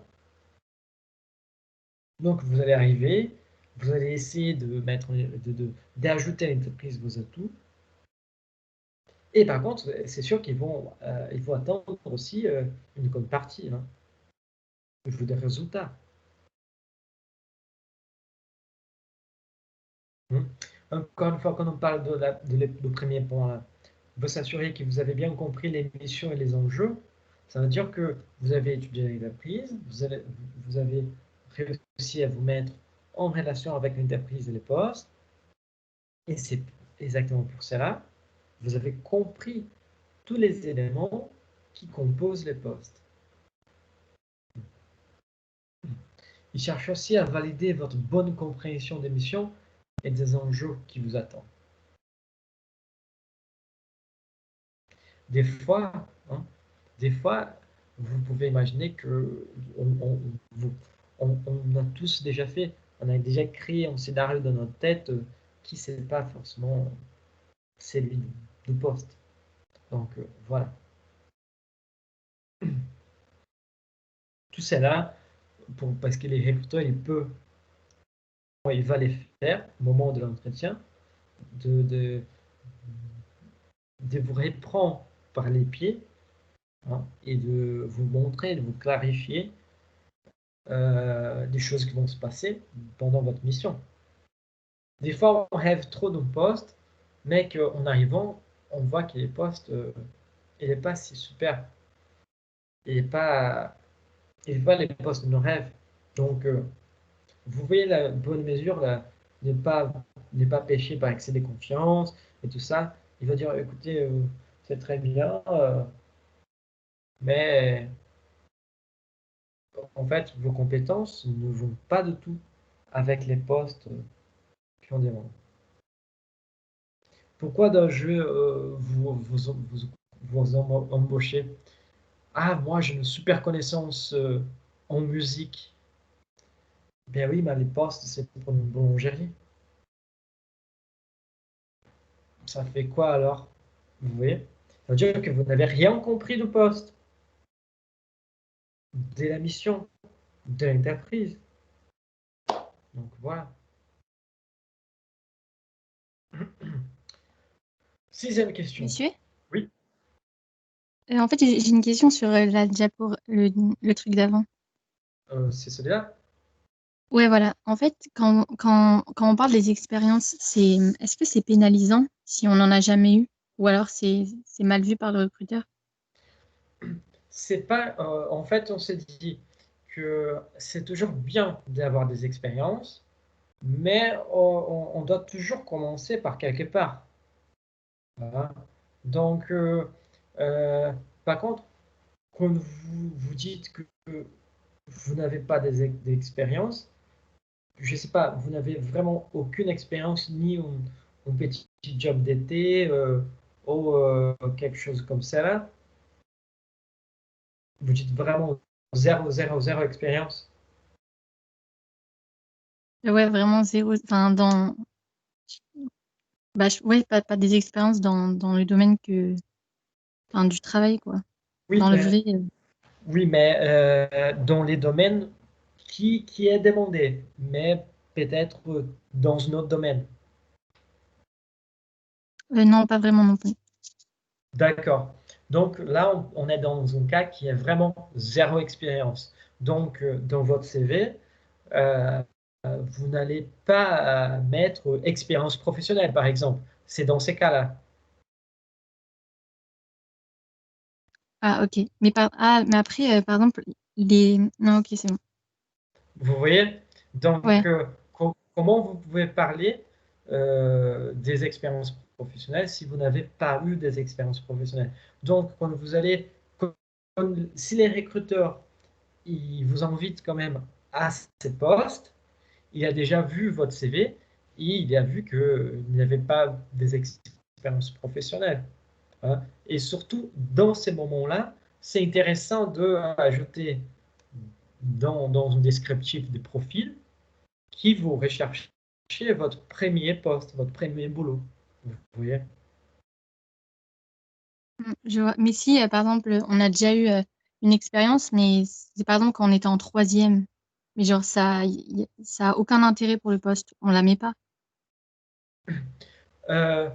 Donc, vous allez arriver, vous allez essayer d'ajouter à l'entreprise vos atouts. Et par contre, c'est sûr il faut attendre aussi une bonne partie. Hein. Il faut des résultats. Encore une fois, quand on parle du premier point, là, vous s'assurer que vous avez bien compris les missions et les enjeux. Ça veut dire que vous avez étudié l'entreprise, vous avez réussi à vous mettre en relation avec l'entreprise et les postes, et c'est exactement pour cela, vous avez compris tous les éléments qui composent les postes. Il cherche aussi à valider votre bonne compréhension des missions et des enjeux qui vous attendent. Des fois, hein, vous pouvez imaginer que on a tous déjà fait, on a déjà créé un scénario dans notre tête qui c'est pas forcément celui du poste. Donc voilà. Tout cela, parce que les recruteurs, il va les faire au moment de l'entretien, de vous reprendre par les pieds hein, et de vous montrer, de vous clarifier des choses qui vont se passer pendant votre mission. Des fois, on rêve trop d'un poste, mais qu'en arrivant, on voit que les postes, il n'est pas si super. Il n'est pas les postes de nos rêves. Donc, vous voyez la bonne mesure, là, ne pas pécher par excès de confiance et tout ça. Il va dire, écoutez, c'est très bien, mais en fait, vos compétences ne vont pas du tout avec les postes qu'on demande. Pourquoi dans le jeu vous embauchez? Ah, moi j'ai une super connaissance en musique. Ben oui, mais les postes, c'est pour une boulangerie. Ça fait quoi alors? Vous voyez? Ça veut dire que vous n'avez rien compris du poste, de la mission, de l'entreprise. Donc voilà. Sixième question. Monsieur, Oui, en fait, j'ai une question sur la diapo, le truc d'avant. c'est celui-là. Ouais, voilà. En fait, quand on parle des expériences, est-ce que c'est pénalisant si on n'en a jamais eu? Ou alors c'est mal vu par le recruteur? C'est pas. En fait, on s'est dit que c'est toujours bien d'avoir des expériences, mais on doit toujours commencer par quelque part. Voilà. Donc, euh, par contre, quand vous dites que vous n'avez pas d'expérience, je ne sais pas, vous n'avez vraiment aucune expérience ni un petit job d'été ou quelque chose comme ça là. Vous dites vraiment zéro expérience. Ouais, vraiment zéro. Enfin, ouais, pas des expériences dans le domaine enfin, du travail, quoi. Oui, Dans le mais, vrai. oui, mais dans les domaines qui est demandé, mais peut-être dans un autre domaine. Non, pas vraiment non plus. D'accord. Donc là, on est dans un cas qui est vraiment zéro expérience. Donc, dans votre CV, euh, vous n'allez pas mettre expérience professionnelle, par exemple. C'est dans ces cas-là. Ah, ok. Mais après, par exemple, Non, ok, c'est bon. Vous voyez? Donc, Ouais. comment vous pouvez parler des expériences professionnelles si vous n'avez pas eu des expériences professionnelles? Donc, si les recruteurs ils vous invitent quand même à ces postes, il a déjà vu votre CV et il a vu que vous n'avez pas des expériences professionnelles. Hein. Et surtout, dans ces moments-là, c'est intéressant d'ajouter dans un descriptif de profil qui vous recherchez votre premier poste, votre premier boulot. Vous voyez? Je vois. Mais si, par exemple, on a déjà eu une expérience, mais c'est par exemple quand on était en troisième. Mais genre, ça a aucun intérêt pour le poste. On la met pas. Euh,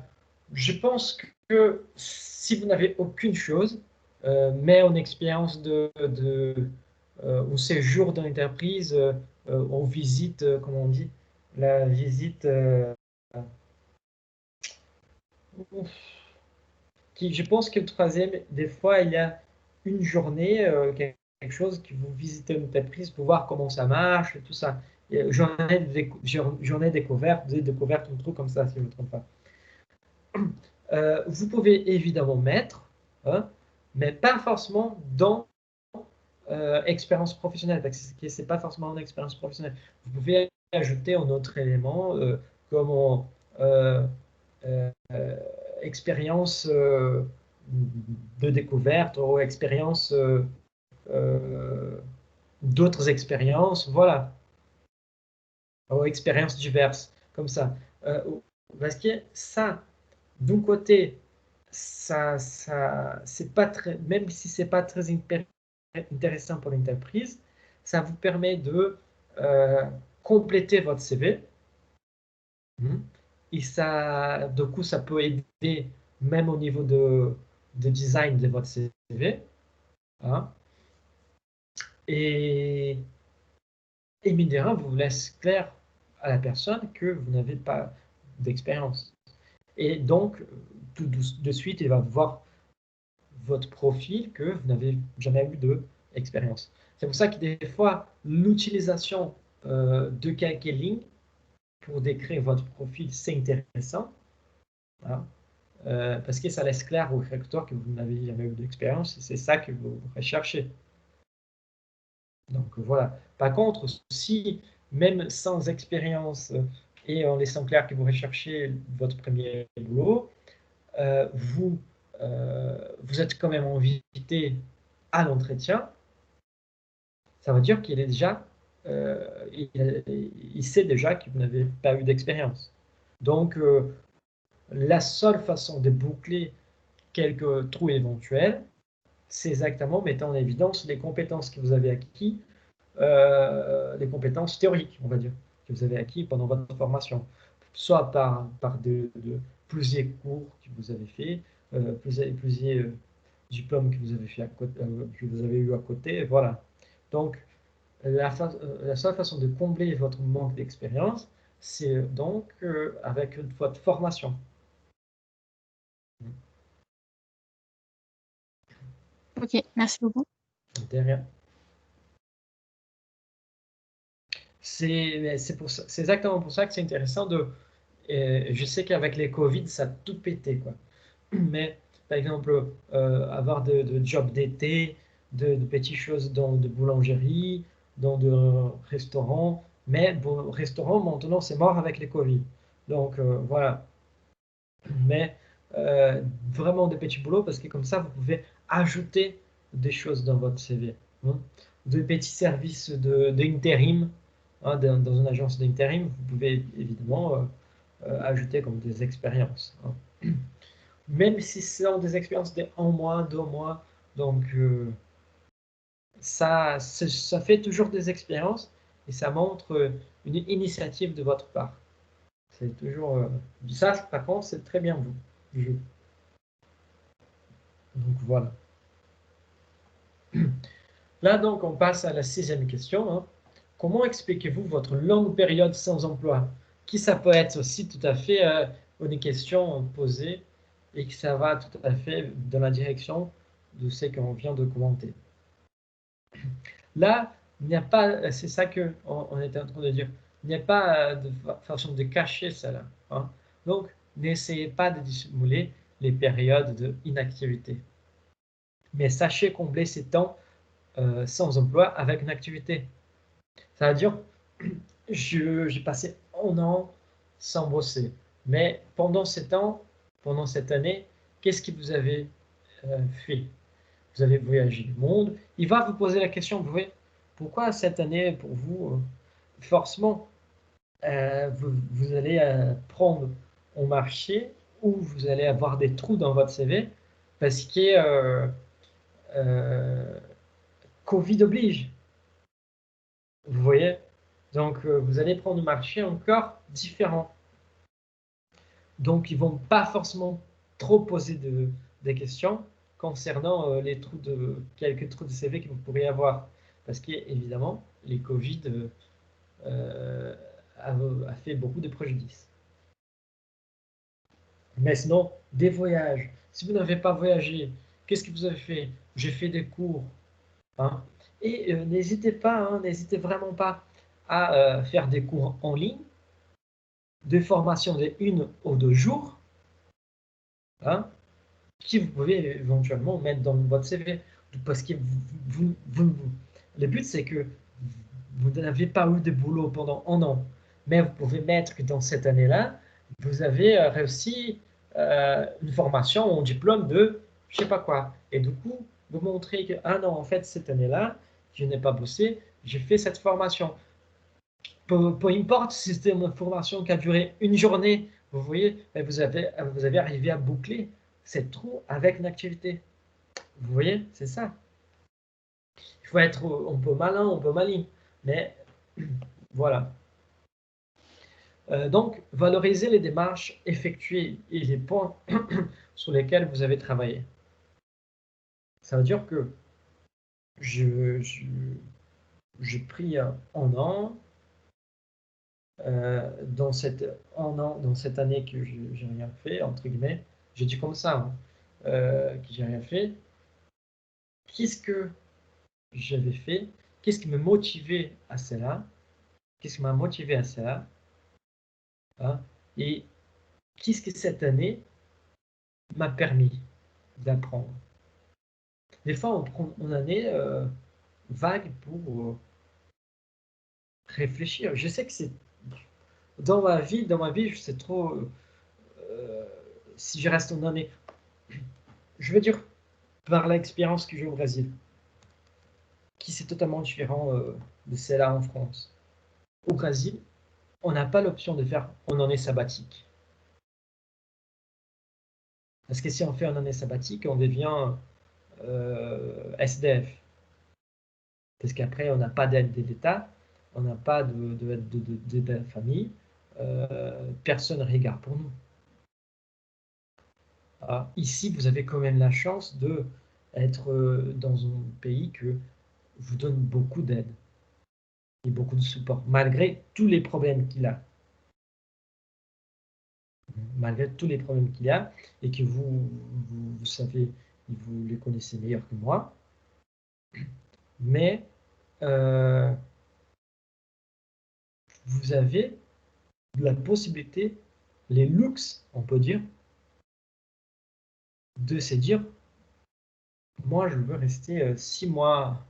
je pense que si vous n'avez aucune chose, mais en expérience au séjour dans l'entreprise, on visite, comment on dit, la visite qui, je pense que le troisième, des fois, il y a une journée, quelque chose que vous visitez une entreprise pour voir comment ça marche, et tout ça. Journée découverte, vous avez découvert un truc comme ça, si je ne me trompe pas. Vous pouvez évidemment mettre, hein, mais pas forcément dans expérience professionnelle, parce que ce n'est pas forcément une expérience professionnelle. Vous pouvez ajouter un autre élément comme euh, euh, expérience de découverte ou expérience d'autres expériences, voilà, ou expériences diverses, comme ça. Parce que ça, d'un côté, c'est pas très, même si c'est pas très intéressant pour l'entreprise, ça vous permet de compléter votre CV. Et ça, du coup, ça peut aider même au niveau de design de votre CV. Hein. Et, et mine de rien, vous laisse clair à la personne que vous n'avez pas d'expérience. Et donc, tout de suite, il va voir votre profil que vous n'avez jamais eu d'expérience. C'est pour ça que des fois, l'utilisation de quelques lignes pour décrire votre profil, c'est intéressant. Hein, parce que ça laisse clair au recruteur que vous n'avez jamais eu d'expérience et c'est ça que vous recherchez. Donc voilà. Par contre, si même sans expérience et en laissant clair que vous recherchez votre premier boulot, vous êtes quand même invité à l'entretien, ça veut dire qu'il est déjà, il sait déjà que vous n'avez pas eu d'expérience. Donc, la seule façon de boucler quelques trous éventuels, c'est exactement mettre en évidence les compétences que vous avez acquises, les compétences théoriques, on va dire, que vous avez acquis pendant votre formation, soit par plusieurs cours que vous avez fait, plusieurs diplômes que vous avez fait que vous avez eu à côté, voilà. Donc, la seule façon de combler votre manque d'expérience, c'est donc avec votre formation. Ok, merci beaucoup. Derrière. C'est exactement pour ça que c'est intéressant je sais qu'avec les Covid, ça a tout pété, quoi. Mais, par exemple, avoir de jobs d'été, de petites choses de boulangerie, dans de restaurants. Mais bon, restaurant, maintenant, c'est mort avec les Covid. Donc, voilà. Mais vraiment des petits boulots parce que comme ça, vous pouvez ajouter des choses dans votre CV. Hein. De petits services d'intérim, hein, dans une agence d'intérim, vous pouvez évidemment ajouter comme des expériences. Hein. Même si ce sont des expériences de 1 mois, 2 mois, donc ça fait toujours des expériences et ça montre une initiative de votre part. C'est toujours ça, par contre, c'est très bien vu. Donc voilà. Là, donc, on passe à la 6e question. Hein. Comment expliquez-vous votre longue période sans emploi? Qui ça peut être aussi tout à fait une question posée et que ça va tout à fait dans la direction de ce qu'on vient de commenter. Là, il n'y a pas, c'est ça qu'on était en train de dire, il n'y a pas de façon de cacher cela. Hein. Donc, n'essayez pas de dissimuler les périodes d'inactivité. Mais sachez combler ces temps sans emploi avec une activité. Ça veut dire, j'ai passé 1 an sans bosser. Mais pendant pendant cette année, qu'est-ce que vous avez fait? Vous avez voyagé le monde. Il va vous poser la question, vous voyez, pourquoi cette année, pour vous, forcément, vous allez prendre au marché ou vous allez avoir des trous dans votre CV parce que Covid oblige. Vous voyez? Donc, vous allez prendre un marché encore différent. Donc, ils ne vont pas forcément trop poser des questions concernant quelques trous de CV que vous pourriez avoir. Parce qu'évidemment, les Covid a fait beaucoup de préjudice. Mais sinon, des voyages. Si vous n'avez pas voyagé, qu'est-ce que vous avez fait? J'ai fait des cours. Hein. Et n'hésitez pas, hein, n'hésitez vraiment pas à faire des cours en ligne, des formations de 1 ou 2 jours, hein, qui vous pouvez éventuellement mettre dans votre CV. Parce que le but, c'est que vous n'avez pas eu de boulot pendant 1 an, mais vous pouvez mettre que dans cette année-là, vous avez réussi une formation ou un diplôme de je sais pas quoi. Et du coup, vous montrez que, ah non, en fait, cette année-là, je n'ai pas bossé, j'ai fait cette formation. Peu importe si c'était une formation qui a duré 1 journée, vous voyez, vous avez arrivé à boucler cette trou avec une activité. Vous voyez, c'est ça. Il faut être un peu malin, un peu maligne. Mais voilà. Donc, valoriser les démarches effectuées et les points sur lesquels vous avez travaillé. Ça veut dire que j'ai pris 1 an, dans cette année que j'ai rien fait, entre guillemets, j'ai dit comme ça, hein, que j'ai rien fait. Qu'est-ce que j'avais fait? Qu'est-ce qui me motivait à cela? Qu'est-ce qui m'a motivé à cela? Hein? Et qu'est-ce que cette année m'a permis d'apprendre? Des fois, on prend une année vague pour réfléchir. Je sais que c'est dans ma vie, je sais trop. Si je reste une année, je veux dire par l'expérience que j'ai au Brésil, qui c'est totalement différent de celle-là en France. Au Brésil, on n'a pas l'option de faire une année sabbatique. Parce que si on fait une année sabbatique, on devient SDF. Parce qu'après, on n'a pas d'aide de l'État, on n'a pas de la famille, personne ne regarde pour nous. Alors, ici, vous avez quand même la chance d'être dans un pays que vous donne beaucoup d'aide et beaucoup de support, malgré tous les problèmes qu'il a. Malgré tous les problèmes qu'il y a, et que vous savez, vous les connaissez meilleur que moi, mais vous avez la possibilité, les luxes, on peut dire, de se dire, moi je veux rester 6 mois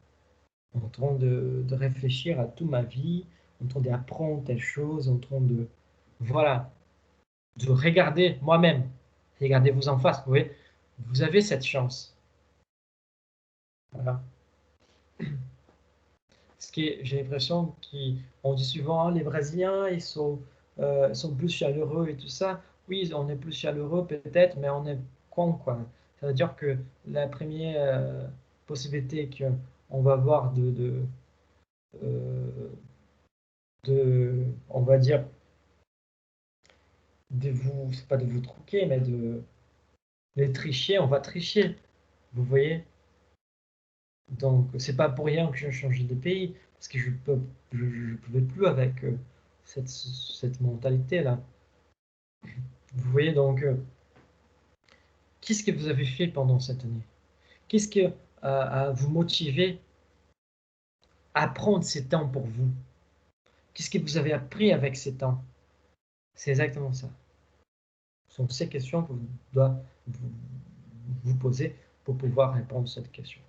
en train de réfléchir à toute ma vie, en train d'apprendre telle chose, en train de, voilà, de regarder moi-même, regardez-vous en face, vous voyez, vous avez cette chance. Voilà. Parce que j'ai l'impression qu'on dit souvent, hein, les Brésiliens, ils sont plus chaleureux et tout ça. Oui, on est plus chaleureux peut-être, mais on est con, quoi. Ça veut dire que la première possibilité qu'on va avoir euh, on va dire, c'est pas de vous truquer, mais de tricher, on va tricher. Vous voyez? Donc, c'est pas pour rien que j'ai changé de pays, parce que je pouvais plus avec cette mentalité-là. Vous voyez donc, qu'est-ce que vous avez fait pendant cette année? Qu'est-ce que vous motivé à prendre ces temps pour vous? Qu'est-ce que vous avez appris avec ces temps? C'est exactement ça. Ce sont ces questions que vous devez vous poser pour pouvoir répondre à cette question.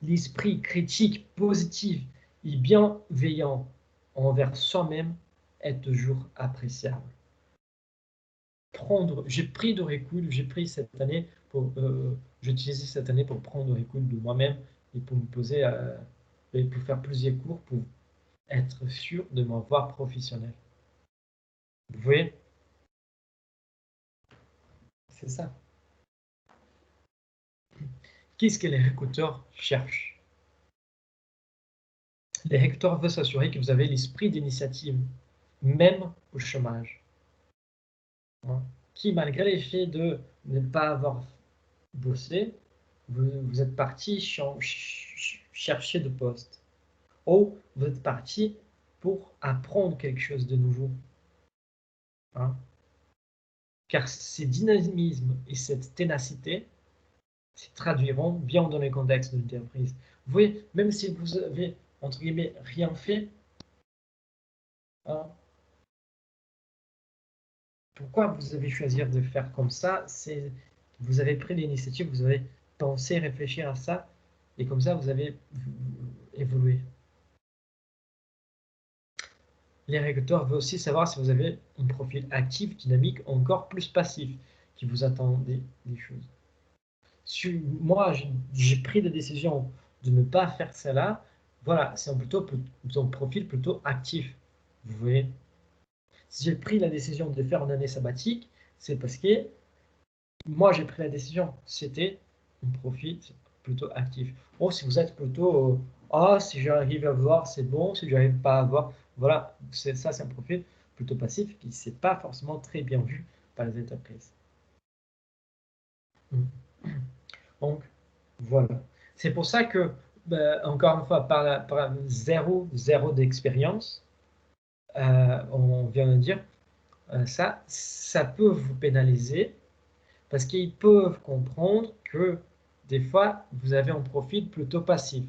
L'esprit critique positif et bienveillant envers soi-même est toujours appréciable. J'ai pris de recul, j'ai utilisé cette année pour prendre de recul de moi-même et pour me poser et pour faire plusieurs cours pour être sûr de ma voie professionnelle. Vous voyez? C'est ça. Qu'est-ce que les recruteurs cherchent? Les recruteurs veulent s'assurer que vous avez l'esprit d'initiative, même au chômage. Hein? qui, malgré l'effet de ne pas avoir bossé, vous êtes parti chercher de poste. Ou vous êtes parti pour apprendre quelque chose de nouveau. Hein? Car ces dynamismes et cette ténacité se traduiront bien dans les contextes de l'entreprise. Vous voyez, même si vous avez, entre guillemets, rien fait, hein, pourquoi vous avez choisi de faire comme ça? C'est vous avez pris l'initiative, vous avez pensé, réfléchi à ça, et comme ça, vous avez évolué. Les recruteurs veulent aussi savoir si vous avez un profil actif, dynamique, encore plus passif, qui vous attend des choses. Si moi, j'ai pris la décision de ne pas faire cela, voilà, c'est un profil plutôt actif. Vous voyez? Si j'ai pris la décision de faire une année sabbatique, c'est parce que moi, j'ai pris la décision. C'était un profil plutôt actif. Ou si vous êtes plutôt, ah, si j'arrive à voir, c'est bon. Si j'arrive pas à voir, voilà, c'est un profil plutôt passif qui n'est pas forcément très bien vu par les entreprises. Donc, voilà. C'est pour ça que, encore une fois, par zéro d'expérience, on vient de dire, ça peut vous pénaliser parce qu'ils peuvent comprendre que des fois, vous avez un profil plutôt passif.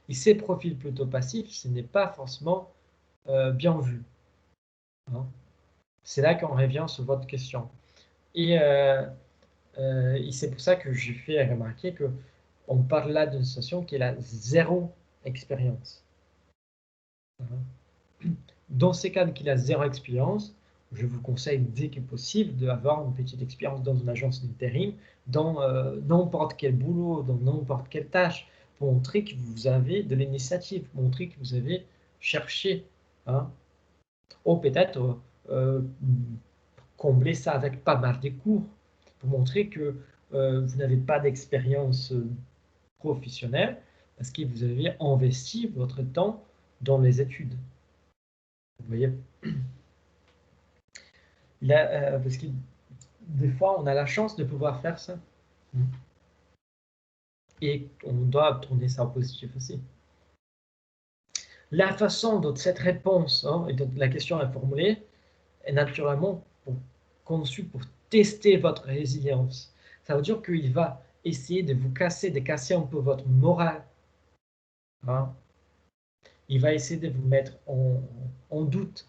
Et ces profils plutôt passifs, ce n'est pas forcément bien vu. Hein. C'est là qu'on revient sur votre question. Et c'est pour ça que j'ai fait remarquer qu'on parle là d'une situation qui est la zéro expérience. Dans ces cas qu'il a zéro expérience, je vous conseille dès que possible d'avoir une petite expérience dans une agence d'intérim, dans n'importe quel boulot, dans n'importe quelle tâche, pour montrer que vous avez de l'initiative, montrer que vous avez cherché. Hein. Ou peut-être combler ça avec pas mal de cours, pour montrer que vous n'avez pas d'expérience professionnelle, parce que vous avez investi votre temps dans les études. Vous voyez? Parce que des fois, on a la chance de pouvoir faire ça. Et on doit tourner ça en positif aussi. La façon dont cette réponse et dont la question est formulée est naturellement conçue pour tester votre résilience. Ça veut dire qu'il va essayer de vous casser, de casser un peu votre morale. Hein. Il va essayer de vous mettre en doute.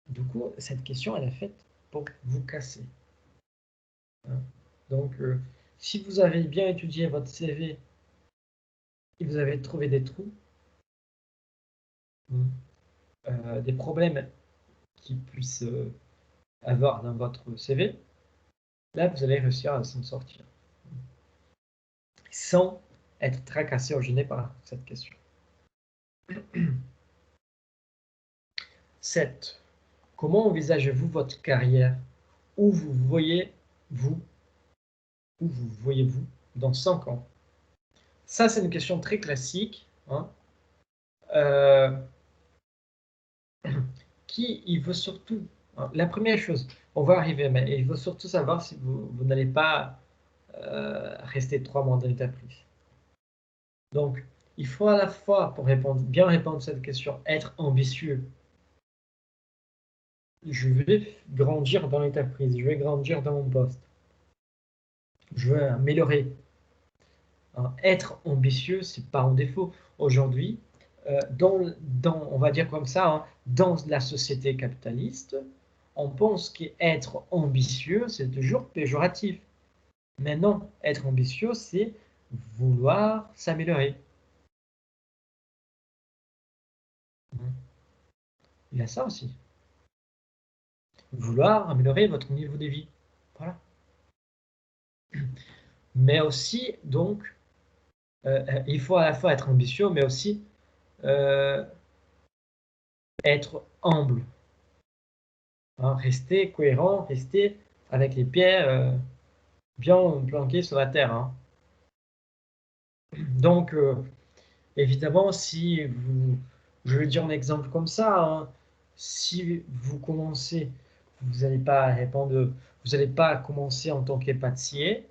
Du coup, cette question, elle est faite pour vous casser. Hein. Donc, si vous avez bien étudié votre CV et vous avez trouvé des trous, des problèmes qui puissent avoir dans votre CV, là, vous allez réussir à s'en sortir. Sans être tracassé ou gêné par cette question. 7. Comment envisagez-vous votre carrière? Où vous voyez-vous dans 5 ans? Ça, c'est une question très classique. Hein, qui il veut surtout... La première chose, on va arriver, mais il veut surtout savoir si vous n'allez pas rester 3 mois dans l'entreprise. Donc, il faut à la fois, pour bien répondre à cette question, être ambitieux. Je vais grandir dans l'entreprise, je vais grandir dans mon poste. Je veux améliorer. Hein, être ambitieux, ce n'est pas un défaut. Aujourd'hui, on va dire comme ça, hein, dans la société capitaliste, on pense qu'être ambitieux, c'est toujours péjoratif. Mais non, être ambitieux, c'est vouloir s'améliorer. Il y a ça aussi. Vouloir améliorer votre niveau de vie. Voilà. Mais aussi, donc, il faut à la fois être ambitieux, mais aussi être humble. Hein, rester cohérent, rester avec les pieds bien planqués sur la terre. Hein. Donc, évidemment, je vais dire un exemple comme ça, hein, si vous commencez Vous n'allez pas répondre, vous n'allez pas commencer en tant que pâtissier,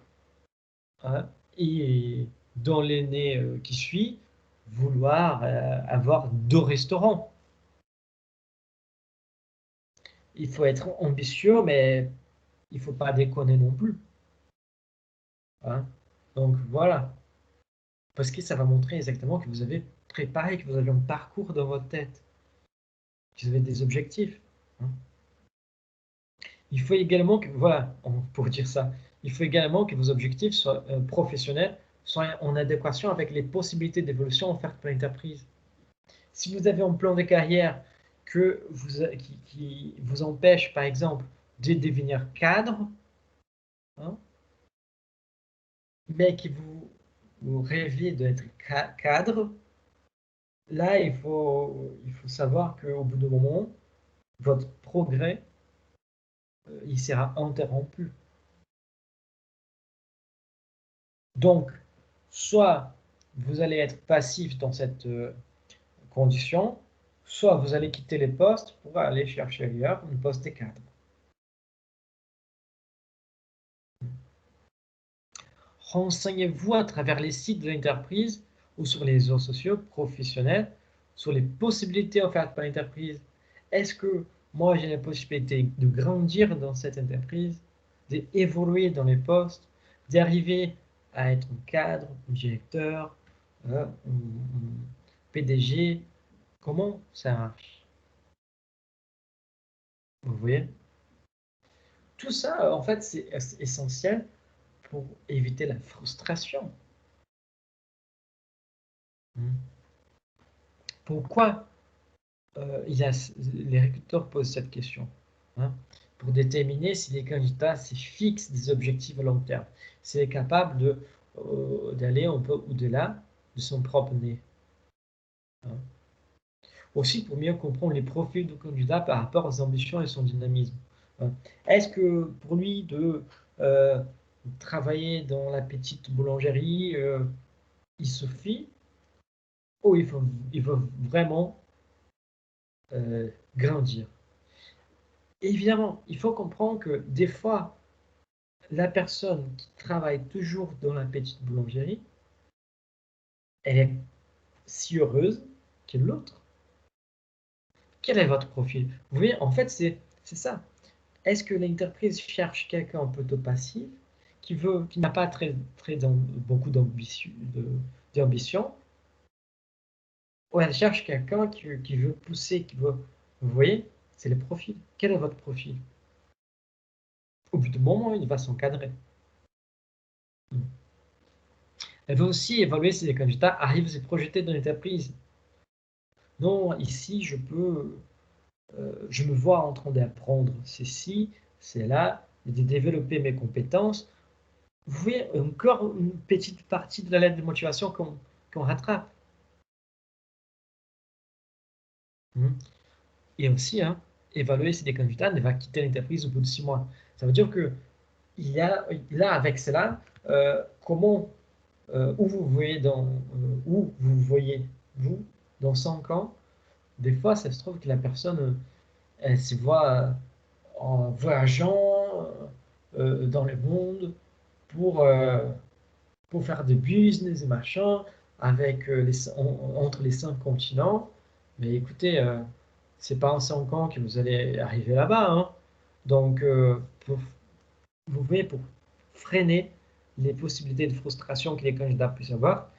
hein, et dans l'année qui suit, vouloir avoir 2 restaurants. Il faut être ambitieux, mais il ne faut pas déconner non plus, hein. Donc voilà, parce que ça va montrer exactement que vous avez préparé, que vous avez un parcours dans votre tête, que vous avez des objectifs, hein. Il faut également que, voilà, pour dire ça, il faut également que vos objectifs soient, professionnels soient en adéquation avec les possibilités d'évolution offertes par l'entreprise. Si vous avez un plan de carrière qui vous empêche, par exemple, de devenir cadre, hein, mais que vous rêvez d'être cadre, là, il faut savoir qu'au bout d'un moment, votre progrès, il sera interrompu. Donc, soit vous allez être passif dans cette condition, soit vous allez quitter les postes pour aller chercher ailleurs un poste de cadre. Renseignez-vous à travers les sites de l'entreprise ou sur les réseaux sociaux professionnels sur les possibilités offertes par l'entreprise. Est-ce que moi j'ai la possibilité de grandir dans cette entreprise, d'évoluer dans les postes, d'arriver à être un cadre, un directeur, un PDG? Comment ça marche? Vous voyez? Tout ça, en fait, c'est essentiel pour éviter la frustration. Pourquoi les recruteurs posent cette question, hein? Pour déterminer si les candidats se fixent des objectifs à long terme, s'il est capable d'aller un peu au-delà de son propre nez, hein. Aussi pour mieux comprendre les profils du candidat par rapport aux ambitions et son dynamisme, hein. Est-ce que pour lui de travailler dans la petite boulangerie, il suffit, ou il faut vraiment grandir? Évidemment, il faut comprendre que des fois, la personne qui travaille toujours dans la petite boulangerie, elle est si heureuse que l'autre. Quel est votre profil? Vous voyez, en fait, c'est ça. Est-ce que l'entreprise cherche quelqu'un un peu passif, qui n'a pas beaucoup d'ambition, ou elle cherche quelqu'un qui veut pousser, Vous voyez, c'est le profil. Quel est votre profil? Au bout d'un moment, il va s'encadrer. Elle veut aussi évaluer si les candidats arrivent à se projeter dans l'entreprise. Non, ici, je me vois en train d'apprendre ceci, c'est là, de développer mes compétences. Vous voyez, encore une petite partie de la lettre de motivation qu'on rattrape. Et aussi, hein, évaluer si les candidats ne vont quitter l'entreprise au bout de 6 mois. Ça veut dire que là, avec cela, comment, où vous voyez, vous, dans 5 ans, des fois, ça se trouve que la personne, elle se voit en voyageant dans le monde pour, euh, pour faire des business et machin avec, entre les 5 continents. Mais écoutez, c'est pas en 5 ans que vous allez arriver là-bas, hein. Donc, vous voyez, pour freiner les possibilités de frustration que les candidats puissent avoir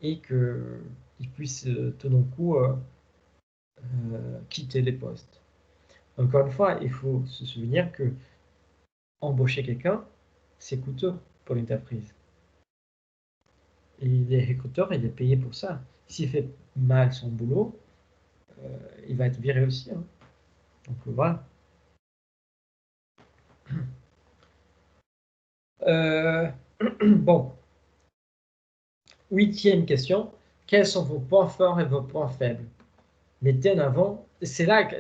et qu'ils puissent tout d'un coup quitter les postes. Encore une fois, il faut se souvenir que embaucher quelqu'un, c'est coûteux pour l'entreprise. Et les recruteurs, il est payé pour ça. S'il fait mal son boulot, il va être viré aussi, hein. Donc voilà. Bon, 8e question. Quels sont vos points forts et vos points faibles? Mettez en avant. C'est là que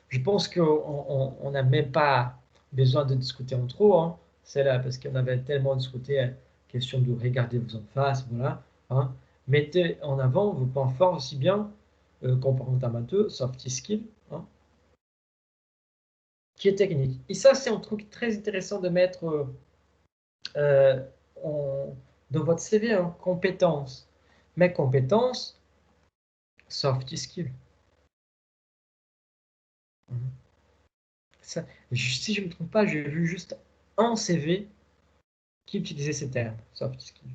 je pense qu'on n'a même pas besoin de discuter en trop, hein. C'est là parce qu'on avait tellement discuté, question de regarder vous en face, voilà, hein. Mettez en avant vos points forts aussi bien comportement amateur, soft skills, hein. qui est technique. Et ça, c'est un truc très intéressant de mettre euh, dans votre CV, hein, compétences. Mes compétences, soft skills. Ça, si je ne me trompe pas, j'ai vu juste un CV qui utilisait ces termes, soft skills.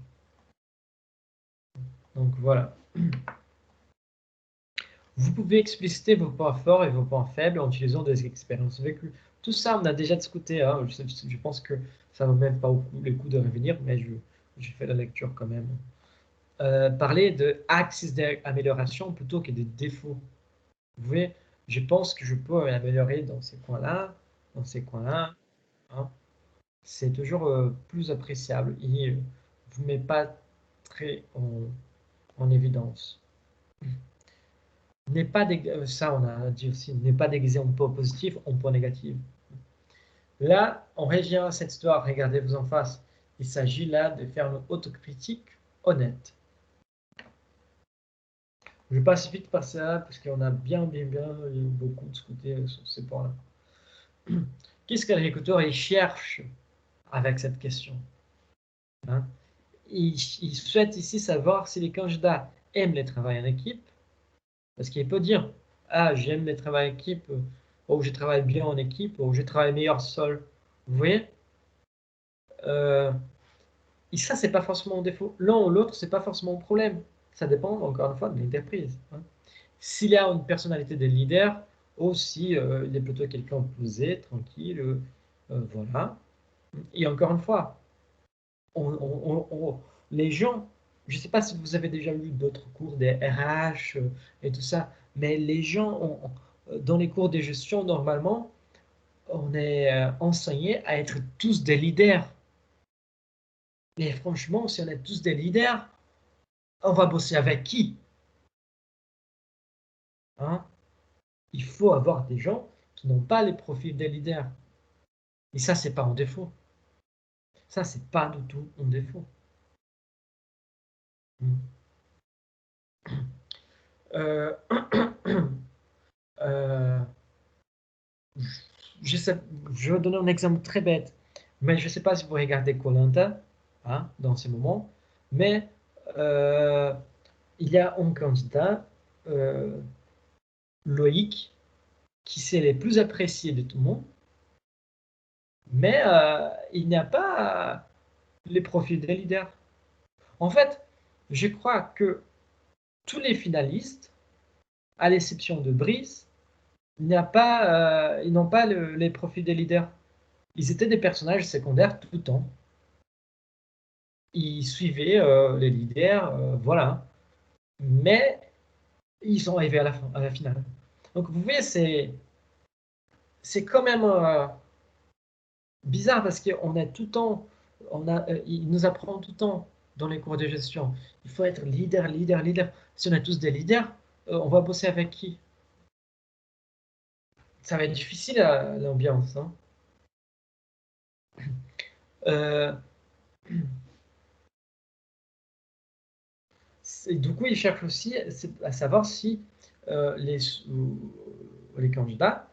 Donc voilà. Vous pouvez expliciter vos points forts et vos points faibles en utilisant des expériences vécues. Tout ça, on a déjà discuté. Hein. Je pense que ça ne vaut même pas le coup de revenir, mais je fais la lecture quand même. Parler de axes d'amélioration plutôt que des défauts. Vous voyez, je pense que je peux améliorer dans ces coins-là, dans ces coins-là. Hein. C'est toujours plus appréciable et vous ne met pas très en évidence. Ça, on a dit aussi, n'est pas déguisé en point positif, en point négatif. Là, on revient à cette histoire, regardez-vous en face. Il s'agit là de faire une autocritique honnête. Je passe vite par ça parce qu'on a bien beaucoup discuté sur ces points-là. Qu'est-ce qu'un recruteur cherche avec cette question? Hein? Il souhaite ici savoir si les candidats aiment le travail en équipe, parce qu'il peut dire ah, j'aime le travail en équipe, ou je travaille bien en équipe, ou je travaille meilleur seul. Vous voyez? Et ça, c'est pas forcément un défaut. L'un ou l'autre, c'est pas forcément un problème. Ça dépend, encore une fois, de l'entreprise. Hein. S'il y a une personnalité de leader, ou si il est plutôt quelqu'un posé, tranquille, voilà. Et encore une fois, les gens, je ne sais pas si vous avez déjà lu d'autres cours des RH et tout ça, mais les gens, dans les cours de gestion, normalement, on est enseigné à être tous des leaders. Mais franchement, si on est tous des leaders, on va bosser avec qui? Hein? Il faut avoir des gens qui n'ont pas les profils des leaders. Et ça, c'est pas un défaut. Ça, c'est pas du tout un défaut. Euh, euh, je vais donner un exemple très bête, mais je ne sais pas si vous regardez koh hein, dans ces moments, mais il y a un candidat, Loïc, qui c'est le plus apprécié de tout le monde, mais il n'a pas les profils des leaders. En fait, je crois que tous les finalistes, à l'exception de Brice, ils n'ont pas les profils des leaders. Ils étaient des personnages secondaires tout le temps. Ils suivaient les leaders, voilà. Mais ils sont arrivés à la finale. Donc vous voyez, c'est quand même bizarre parce qu'on a tout le temps, il nous apprend tout le temps dans les cours de gestion. Il faut être leader, leader, leader. Si on est tous des leaders, on va bosser avec qui? Ça va être difficile l'ambiance. Hein. Euh, du coup, il cherche aussi à savoir si les candidats,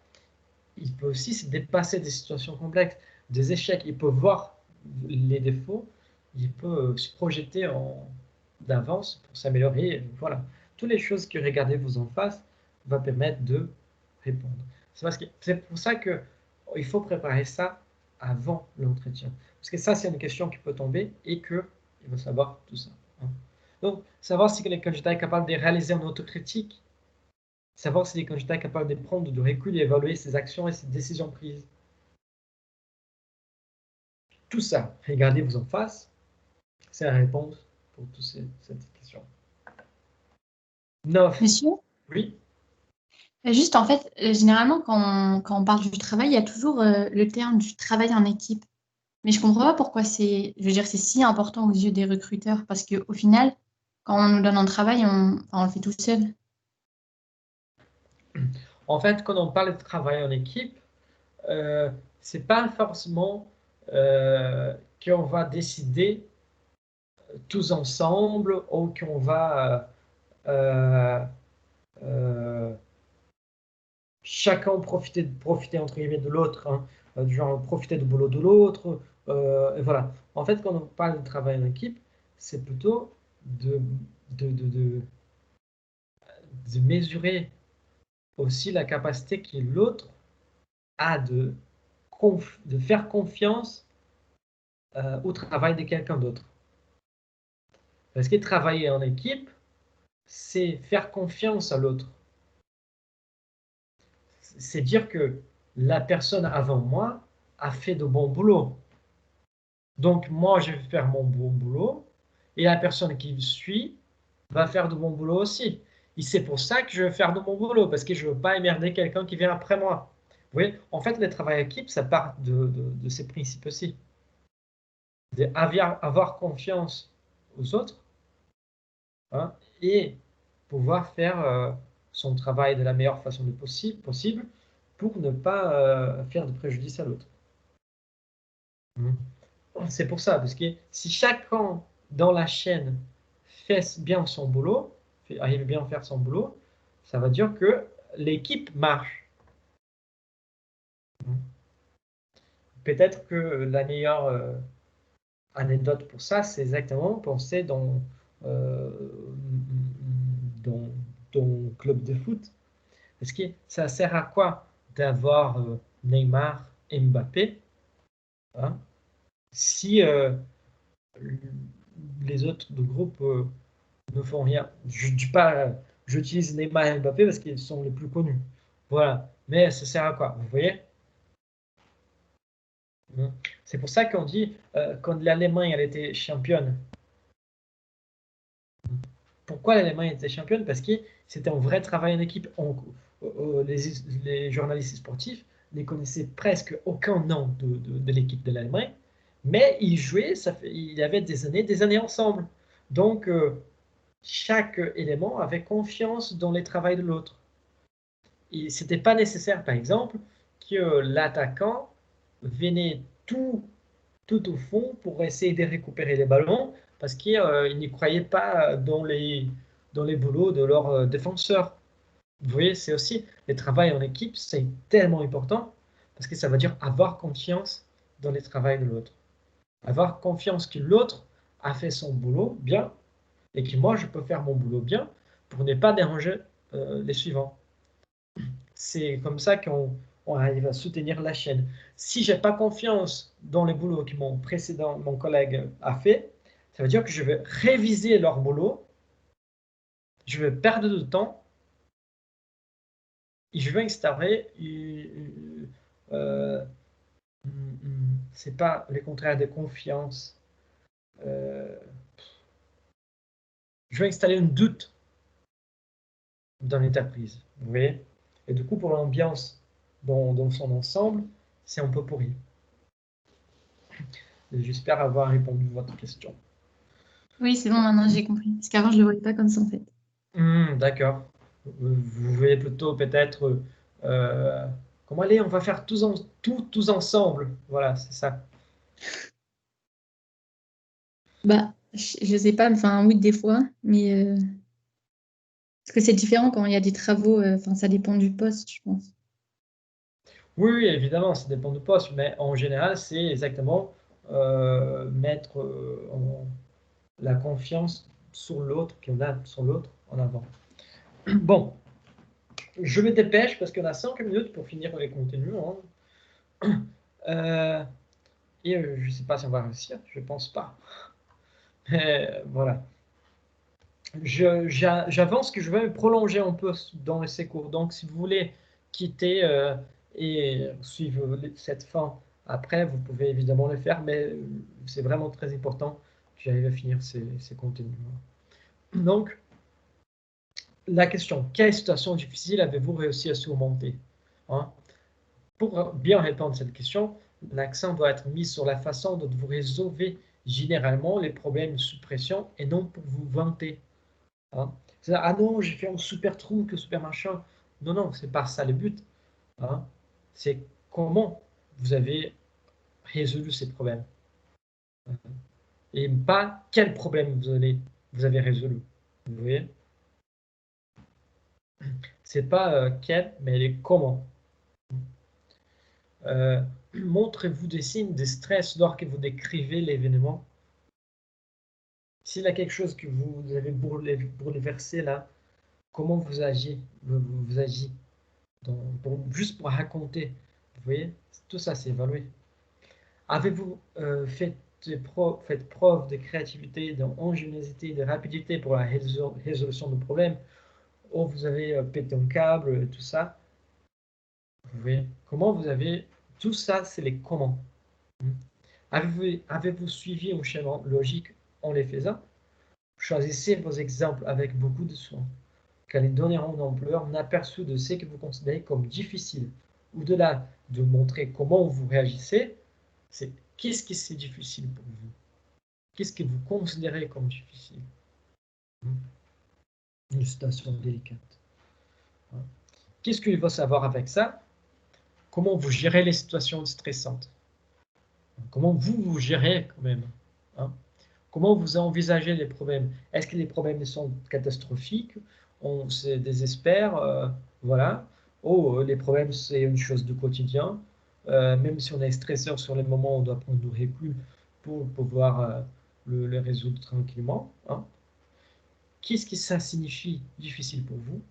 il peut aussi se dépasser des situations complexes, des échecs. Il peut voir les défauts, il peut se projeter d'avance pour s'améliorer. Voilà. Toutes les choses que regardez vous en face va permettre de répondre. C'est pour ça qu'il faut préparer ça avant l'entretien. Parce que ça, c'est une question qui peut tomber et qu'il faut savoir tout ça. Hein. Donc, savoir si le candidat est capable de réaliser une autocritique, savoir si le candidat est capable de prendre du recul et évaluer ses actions et ses décisions prises. Tout ça, regardez-vous en face, c'est la réponse pour toutes cette question. 9. Monsieur, Oui. juste en fait, généralement, quand on parle du travail, il y a toujours le terme du travail en équipe. Mais je comprends pas pourquoi je veux dire, c'est si important aux yeux des recruteurs. Parce qu'au final, quand on nous donne un travail, on le fait tout seul. En fait, quand on parle de travail en équipe, c'est pas forcément qu'on va décider tous ensemble ou qu'on va chacun profiter entre guillemets de l'autre, hein, du genre profiter du boulot de l'autre. Et voilà. En fait, quand on parle de travail en équipe, c'est plutôt de, de, de, de- de mesurer aussi la capacité que l'autre a de faire confiance au travail de quelqu'un d'autre. Parce que travailler en équipe, c'est faire confiance à l'autre. C'est dire que la personne avant moi a fait de bons boulots. Donc moi, je vais faire mon bon boulot et la personne qui me suit va faire de bon boulot aussi. Et c'est pour ça que je vais faire de bon boulot, parce que je ne veux pas emmerder quelqu'un qui vient après moi. Vous voyez, en fait, le travail équipe, ça part de ces principes aussi. Avoir confiance aux autres, hein, et pouvoir faire son travail de la meilleure façon possible pour ne pas faire de préjudice à l'autre. C'est pour ça, parce que si chacun dans la chaîne fait bien son boulot, arrive bien à faire son boulot, ça va dire que l'équipe marche. Peut-être que la meilleure anecdote pour ça, c'est exactement penser euh, dans, dans club de foot. Parce que ça sert à quoi d'avoir Neymar et Mbappé, hein, si les autres du groupe ne font rien. Je dis pas, j'utilise Neymar et Mbappé parce qu'ils sont les plus connus. Voilà. Mais ça sert à quoi? Vous voyez? C'est pour ça qu'on dit, quand l'Allemagne elle était championne, pourquoi l'Allemagne était championne? Parce que c'était un vrai travail en équipe. Les journalistes sportifs ne connaissaient presque aucun nom de l'équipe de l'Allemagne, mais ils jouaient, il y avait des années ensemble. Donc, chaque élément avait confiance dans le travail de l'autre. Et ce n'était pas nécessaire, par exemple, que l'attaquant venait tout au fond pour essayer de récupérer les ballons parce qu'ils n'y croyaient pas dans les boulots de leurs défenseurs. Vous voyez, c'est aussi le travail en équipe, c'est tellement important parce que ça veut dire avoir confiance dans le travail de l'autre. Avoir confiance que l'autre a fait son boulot bien et que moi, je peux faire mon boulot bien pour ne pas déranger les suivants. C'est comme ça qu'on arrive à soutenir la chaîne. Si j'ai pas confiance dans les boulots que mon collègue a fait, ça veut dire que je vais réviser leur boulot, je vais perdre de temps et je vais instaurer euh, c'est pas le contraire de confiance. Euh, je vais installer un doute dans l'entreprise, vous voyez? Et du coup, pour l'ambiance dans son ensemble, c'est un peu pourri. J'espère avoir répondu à votre question. Oui, c'est bon, maintenant j'ai compris. Parce qu'avant, je ne le voyais pas comme ça, en fait. D'accord. Vous voulez plutôt peut-être comment aller, on va faire tous ensemble. Voilà, c'est ça. Bah, je sais pas, enfin, oui, des fois, mais parce que c'est différent quand il y a des travaux, enfin, ça dépend du poste, je pense. Oui, oui, évidemment, ça dépend du poste, mais en général, c'est exactement mettre la confiance sur l'autre, qu'on a sur l'autre en avant. Bon, je me dépêche parce qu'on a 5 minutes pour finir les contenus, hein. Et je ne sais pas si on va réussir, je ne pense pas. Mais voilà. J'avance que je vais me prolonger un peu dans ces cours. Donc, si vous voulez quitter et suivre cette fin après, vous pouvez évidemment le faire, mais c'est vraiment très important que j'arrive à finir ces contenus. Donc, la question, quelle situation difficile avez-vous réussi à surmonter, hein? Pour bien répondre à cette question, l'accent doit être mis sur la façon dont vous résolvez généralement les problèmes de suppression et non pour vous vanter. Hein. Ah non, j'ai fait un super truc, un super machin. Non, non, c'est pas ça le but. Hein. C'est comment vous avez résolu ces problèmes. Et pas quel problème vous avez résolu. Vous voyez? C'est pas quel, mais les comment. Montrez-vous des signes de stress lorsque vous décrivez l'événement. S'il y a quelque chose que vous avez bouleversé là, comment vous agissez, juste pour raconter. Vous voyez, tout ça c'est évalué. Avez-vous fait preuve de créativité, d'ingéniosité, de rapidité pour la résolution de problèmes? Ou vous avez pété un câble, tout ça? Vous voyez, comment vous avez... Tout ça, c'est les comment. Avez-vous suivi un schéma logique en les faisant? Choisissez vos exemples avec beaucoup de soin, car ils donneront une ampleur, un aperçu de ce que vous considérez comme difficile. Au-delà de montrer comment vous réagissez, c'est qu'est-ce qui c'est difficile pour vous? Qu'est-ce que vous considérez comme difficile? Une situation délicate. Qu'est-ce qu'il faut savoir avec ça? Comment vous gérez les situations stressantes? Comment vous gérez quand même? Comment vous envisagez les problèmes? Est-ce que les problèmes sont catastrophiques? On se désespère? Voilà. Les problèmes, c'est une chose du quotidien. Même si on est stressé sur les moments, on doit prendre du recul pour pouvoir le résoudre tranquillement. Qu'est-ce que ça signifie difficile pour vous?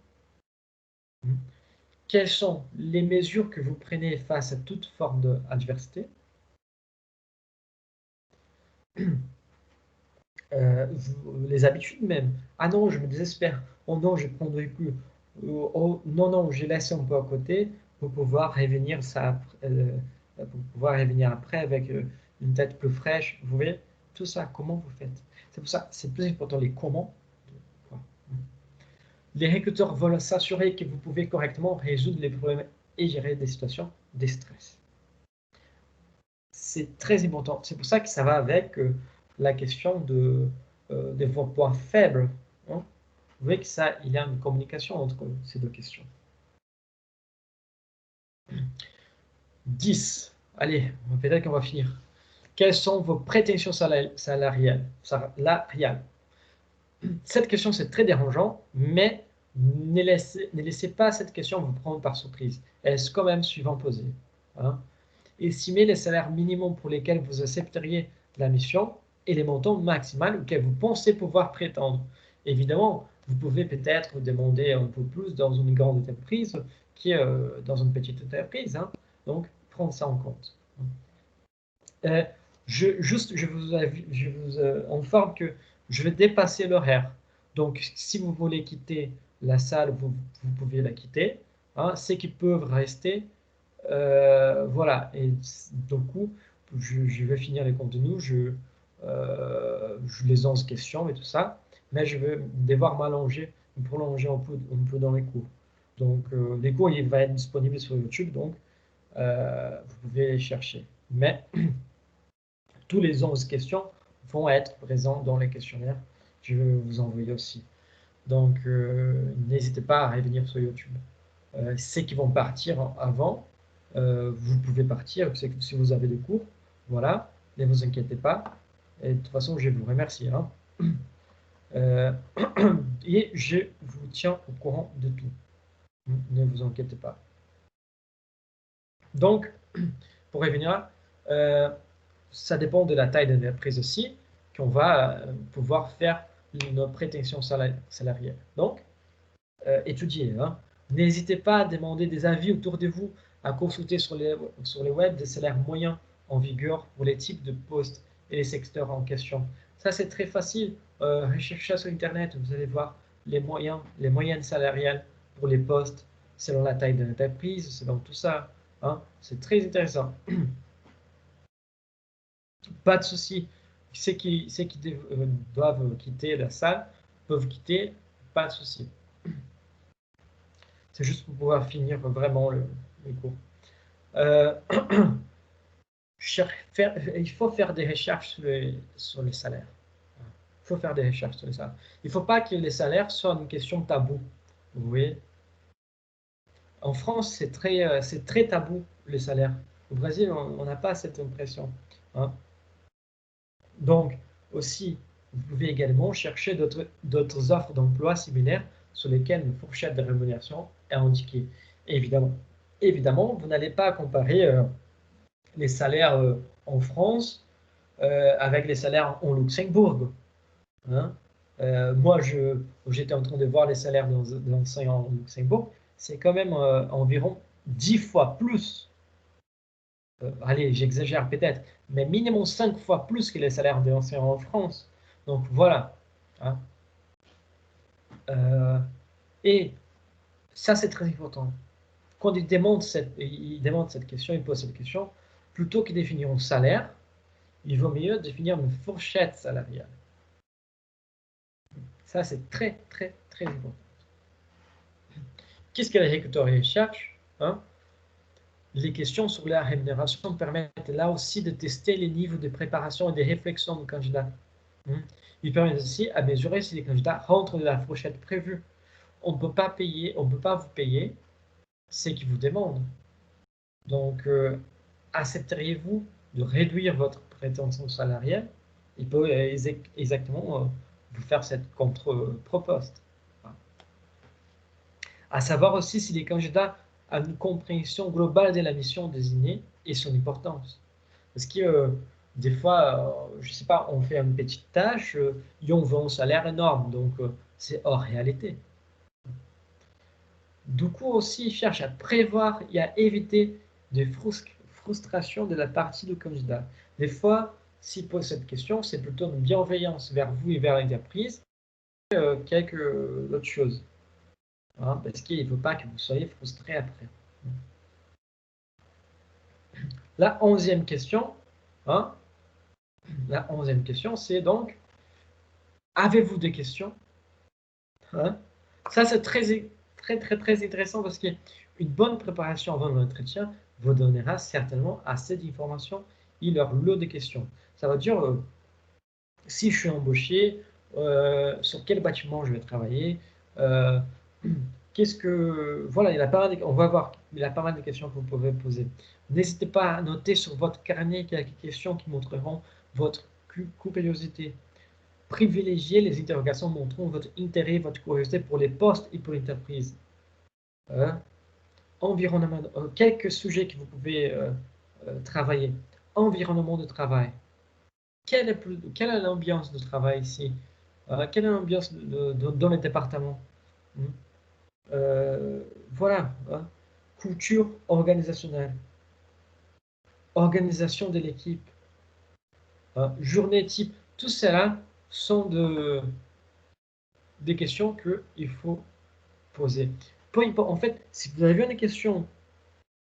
Quelles sont les mesures que vous prenez face à toute forme d'adversité? Les habitudes même. Ah non, je me désespère. Oh non, je prends du recul. Oh non, non, j'ai laissé un peu à côté pour pouvoir revenir après avec une tête plus fraîche. Vous voyez, tout ça, comment vous faites? C'est pour ça, c'est plus important les comment. Les recruteurs veulent s'assurer que vous pouvez correctement résoudre les problèmes et gérer des situations de stress. C'est très important. C'est pour ça que ça va avec la question de vos points faibles. Vous voyez que ça, il y a une communication entre ces deux questions. 10. Allez, peut-être qu'on va finir. Quelles sont vos prétentions salariales? Cette question, c'est très dérangeant, mais ne laissez pas cette question vous prendre par surprise. Elle est quand même suivant posée. Estimez les salaires minimums pour lesquels vous accepteriez la mission et les montants maximaux auxquels vous pensez pouvoir prétendre. Évidemment, vous pouvez peut-être demander un peu plus dans une grande entreprise qui est dans une petite entreprise. Donc, prenez ça en compte. Je vous informe que je vais dépasser l'horaire. Donc, si vous voulez quitter la salle, vous pouvez la quitter. Ceux qui peuvent rester, voilà. Et du coup, je vais finir les contenus, je les 11 questions et tout ça, mais je vais devoir prolonger un peu dans les cours. Donc, les cours, il va être disponible sur YouTube, donc vous pouvez les chercher. Mais tous les 11 questions vont être présentes dans les questionnaires. Je vais vous envoyer aussi. Donc, n'hésitez pas à revenir sur YouTube. Ceux qui vont partir avant, vous pouvez partir si vous avez des cours. Voilà, ne vous inquiétez pas. Et de toute façon, je vous remercie. Et je vous tiens au courant de tout. Ne vous inquiétez pas. Donc, pour revenir, ça dépend de la taille de l'entreprise aussi, qu'on va pouvoir faire une prétention salariale. Donc, étudiez. N'hésitez pas à demander des avis autour de vous, à consulter sur les web des salaires moyens en vigueur pour les types de postes et les secteurs en question. Ça, c'est très facile. Recherchez sur Internet, vous allez voir les moyennes salariales pour les postes selon la taille de l'entreprise, selon tout ça. C'est très intéressant. Pas de souci. Ceux qui doivent quitter la salle peuvent quitter, pas de souci. C'est juste pour pouvoir finir vraiment le cours. Il faut faire des recherches sur les salaires. Il faut faire des recherches sur les salaires. Il ne faut pas que les salaires soient une question taboue. Vous voyez? En France, c'est très tabou, les salaires. Au Brésil, on n'a pas cette impression. Donc, aussi, vous pouvez également chercher d'autres offres d'emploi similaires sur lesquels une fourchette de rémunération est indiquée. Évidemment, vous n'allez pas comparer les salaires en France avec les salaires en Luxembourg. Hein. Moi, j'étais en train de voir les salaires des enseignants en Luxembourg. C'est quand même environ 10 fois plus. Allez, j'exagère peut-être, mais minimum 5 fois plus que les salaires des enseignants en France. Donc voilà. Hein. Et ça, c'est très important. Quand il demande cette question, il pose cette question, plutôt que de définir un salaire, il vaut mieux définir une fourchette salariale. Ça, c'est très, très, très important. Qu'est-ce que les recruteurs cherchent? Hein? Les questions sur la rémunération permettent là aussi de tester les niveaux de préparation et de réflexion du candidat. Ils permettent aussi à mesurer si les candidats rentrent dans la fourchette prévue. On ne peut pas vous payer ce qu'ils vous demandent. Donc, accepteriez-vous de réduire votre prétention salariale? Il peut exactement vous faire cette contre-proposte. À savoir aussi si les candidats ont une compréhension globale de la mission désignée et son importance. Parce que des fois, je ne sais pas, on fait une petite tâche et on veut un salaire énorme, donc c'est hors réalité. Du coup aussi, ils cherchent à prévoir et à éviter des frustrations de la partie du candidat. Des fois, s'ils posent cette question, c'est plutôt une bienveillance vers vous et vers l'entreprise quelque autre chose. Hein, parce qu'il ne faut pas que vous soyez frustré après. La 11e question, hein, c'est donc, avez-vous des questions? Hein? Ça, c'est très intéressant parce qu'une bonne préparation avant l'entretien vous donnera certainement assez d'informations et leur lot de questions. Ça veut dire, si je suis embauché, sur quel bâtiment je vais travailler, voilà, on va voir, il y a pas mal de questions que vous pouvez poser. N'hésitez pas à noter sur votre carnet quelques questions qui montreront votre curiosité. Privilégiez les interrogations montrant votre intérêt, votre curiosité pour les postes et pour l'entreprise. Environnement, quelques sujets que vous pouvez travailler. Environnement de travail. Quelle est l'ambiance de travail ici? Quelle est l'ambiance dans le département? Voilà. Hein. Culture organisationnelle. Organisation de l'équipe. Journée type. Tout cela sont des questions qu'il faut poser. En fait, si vous avez une question,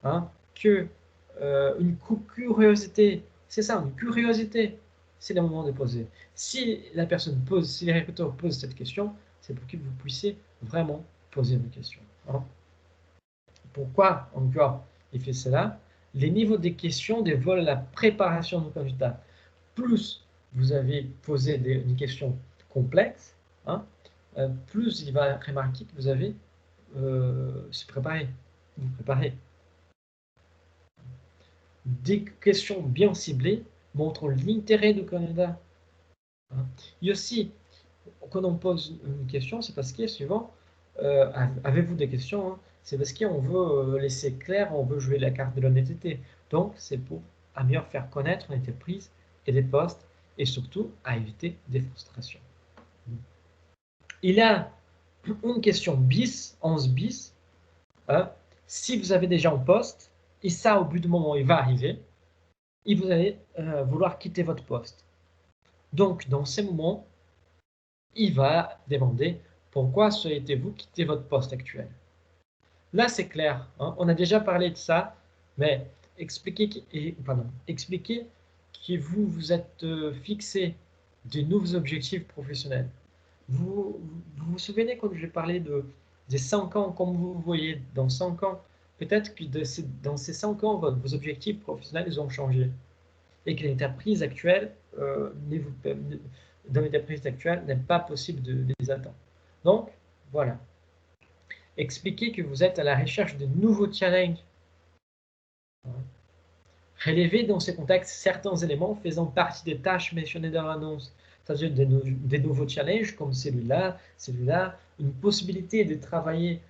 hein, une curiosité, c'est ça, une curiosité, c'est le moment de poser. Si les recruteurs posent cette question, c'est pour que vous puissiez vraiment poser une question. Hein. Pourquoi encore il fait cela? Les niveaux des questions dévoilent la préparation du candidat. Plus vous avez posé une question complexe, hein, plus il va remarquer que vous avez vous préparer. Des questions bien ciblées montrent l'intérêt du candidat. Hein. Et aussi, quand on pose une question, c'est parce que souvent, avez-vous des questions? Hein, c'est parce qu'on veut laisser clair, on veut jouer la carte de l'honnêteté. Donc, c'est pour à mieux faire connaître l'entreprise et les postes, et surtout à éviter des frustrations. Il y a une question bis, 11 bis. Hein, si vous avez déjà un poste, et ça, au bout du moment, il va arriver, et vous allez vouloir quitter votre poste. Donc, dans ces moments, il va demander pourquoi souhaitez-vous quitter votre poste actuel. Là, c'est clair. Hein, on a déjà parlé de ça, mais expliquez que vous êtes fixé de nouveaux objectifs professionnels. Vous vous souvenez quand j'ai parlé des 5 ans, comme vous voyez dans 5 ans, peut-être que dans ces 5 ans, vos objectifs professionnels ils ont changé et que l'entreprise actuelle, dans l'entreprise actuelle, n'est pas possible de les atteindre. Donc, voilà. Expliquez que vous êtes à la recherche de nouveaux challenges. Relevez dans ce contexte certains éléments faisant partie des tâches mentionnées dans l'annonce. c'est-à-dire des nouveaux challenges comme celui-là, une possibilité de travailler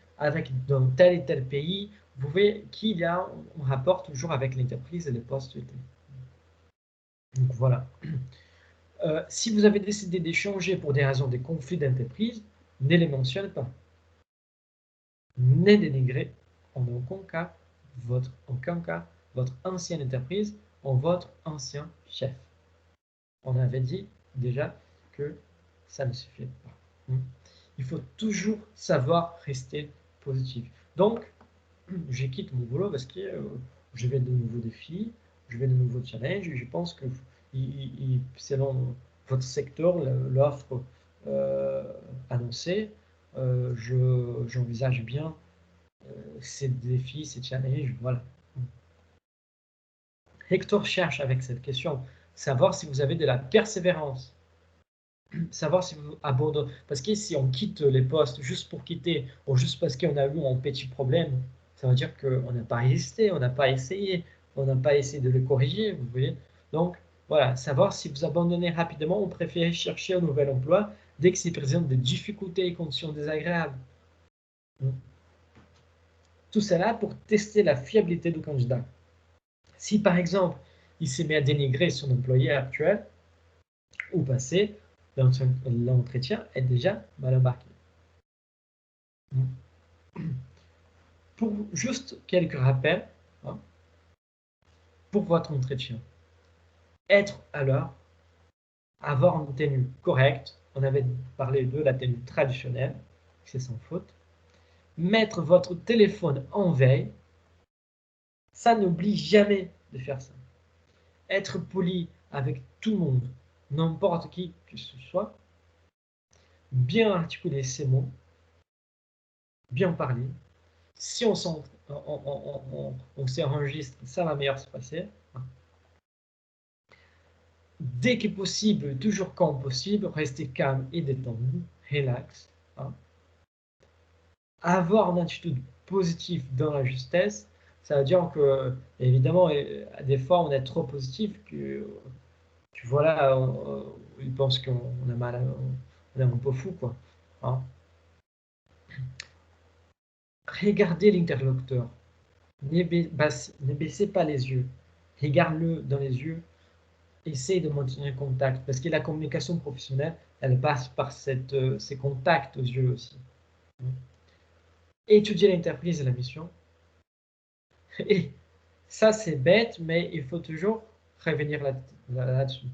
dans tel et tel pays. Vous voyez qu'il y a un rapport toujours avec l'entreprise et les postes. Donc voilà. Si vous avez décidé d'échanger pour des raisons de conflits d'entreprise, ne les mentionne pas. Ne dénigrez en aucun cas votre ancienne entreprise ou votre ancien chef. On avait dit déjà que ça ne suffit pas. Il faut toujours savoir rester positif. Donc, je quitte mon boulot parce que je vais de nouveaux défis, je vais de nouveaux challenges. Je pense que selon votre secteur, l'offre annoncée, j'envisage bien ces défis, ces challenges. Voilà. Hector cherche avec cette question savoir si vous avez de la persévérance. Savoir si vous abandonnez. Parce que si on quitte les postes juste pour quitter, ou juste parce qu'on a eu un petit problème, ça veut dire qu'on n'a pas résisté, on n'a pas essayé, on n'a pas essayé de le corriger, vous voyez. Donc, voilà, savoir si vous abandonnez rapidement ou préférez chercher un nouvel emploi dès que c'est présente des difficultés et conditions désagréables. Tout cela pour tester la fiabilité du candidat. Si par exemple, il se met à dénigrer son employé actuel ou passé, l'entretien est déjà mal embarqué. Pour juste quelques rappels, pour votre entretien, être à l'heure, avoir une tenue correcte, on avait parlé de la tenue traditionnelle, c'est sans faute, mettre votre téléphone en veille, ça n'oublie jamais de faire ça. Être poli avec tout le monde, n'importe qui que ce soit, bien articuler ses mots, bien parler. Si on s'enregistre, ça va mieux se passer. Dès que possible, toujours quand possible, rester calme et détendu, relax. Avoir une attitude positive dans la justesse, ça veut dire que, évidemment, des fois, on est trop positif que voilà, ils pensent qu'on a mal, on est un peu fou, quoi. Regardez l'interlocuteur. Ne baissez pas les yeux. Regarde-le dans les yeux. Essayez de maintenir contact. Parce que la communication professionnelle, elle passe par ces contacts aux yeux aussi. Étudier l'entreprise et la mission. Et ça, c'est bête, mais il faut toujours revenir là-dessus.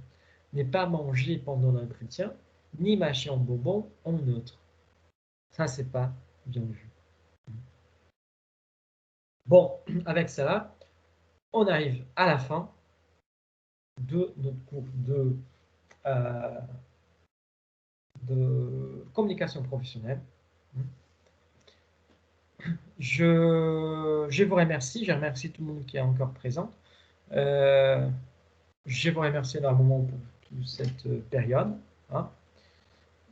Ne pas manger pendant l'entretien, ni mâcher en bonbon en neutre. Ça, c'est pas bien vu. Bon, avec cela, on arrive à la fin de notre cours de communication professionnelle. Je vous remercie, je remercie tout le monde qui est encore présent. Je vous remercie énormément pour toute cette période.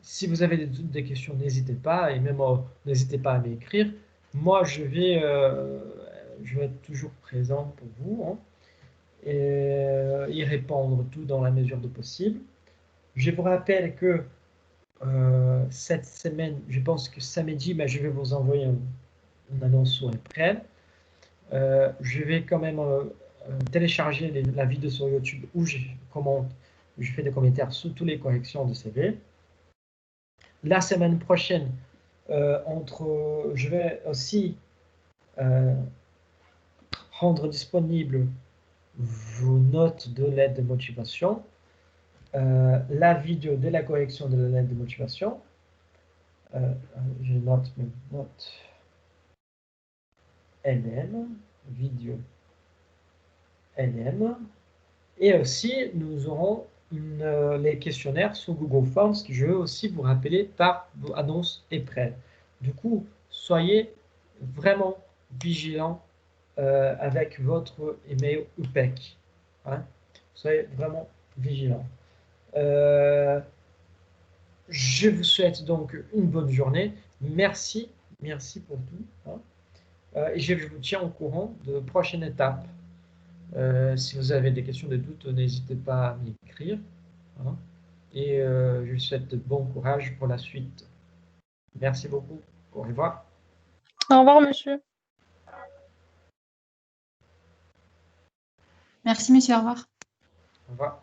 Si vous avez des questions, n'hésitez pas, et même n'hésitez pas à m'écrire. Moi, je vais être toujours présent pour vous, et y répondre tout dans la mesure du possible. Je vous rappelle que cette semaine, je pense que samedi, je vais vous envoyer une annonce sur April. Je vais quand même télécharger la vidéo sur YouTube où je fais des commentaires sur toutes les corrections de CV. La semaine prochaine, je vais aussi rendre disponible vos notes de lettre de motivation, la vidéo de la correction de la lettre de motivation. Je note mes notes LM, vidéo LM, et aussi nous aurons les questionnaires sur Google Forms que je veux aussi vous rappeler par vos annonces et prêts. Du coup, soyez vraiment vigilants avec votre email UPEC. Soyez vraiment vigilants. Je vous souhaite donc une bonne journée. Merci pour tout. Et je vous tiens au courant de prochaines étapes. Si vous avez des questions, des doutes, n'hésitez pas à m'écrire. et je lui souhaite bon courage pour la suite. Merci beaucoup. Au revoir. Au revoir, monsieur. Merci, monsieur. Au revoir. Au revoir.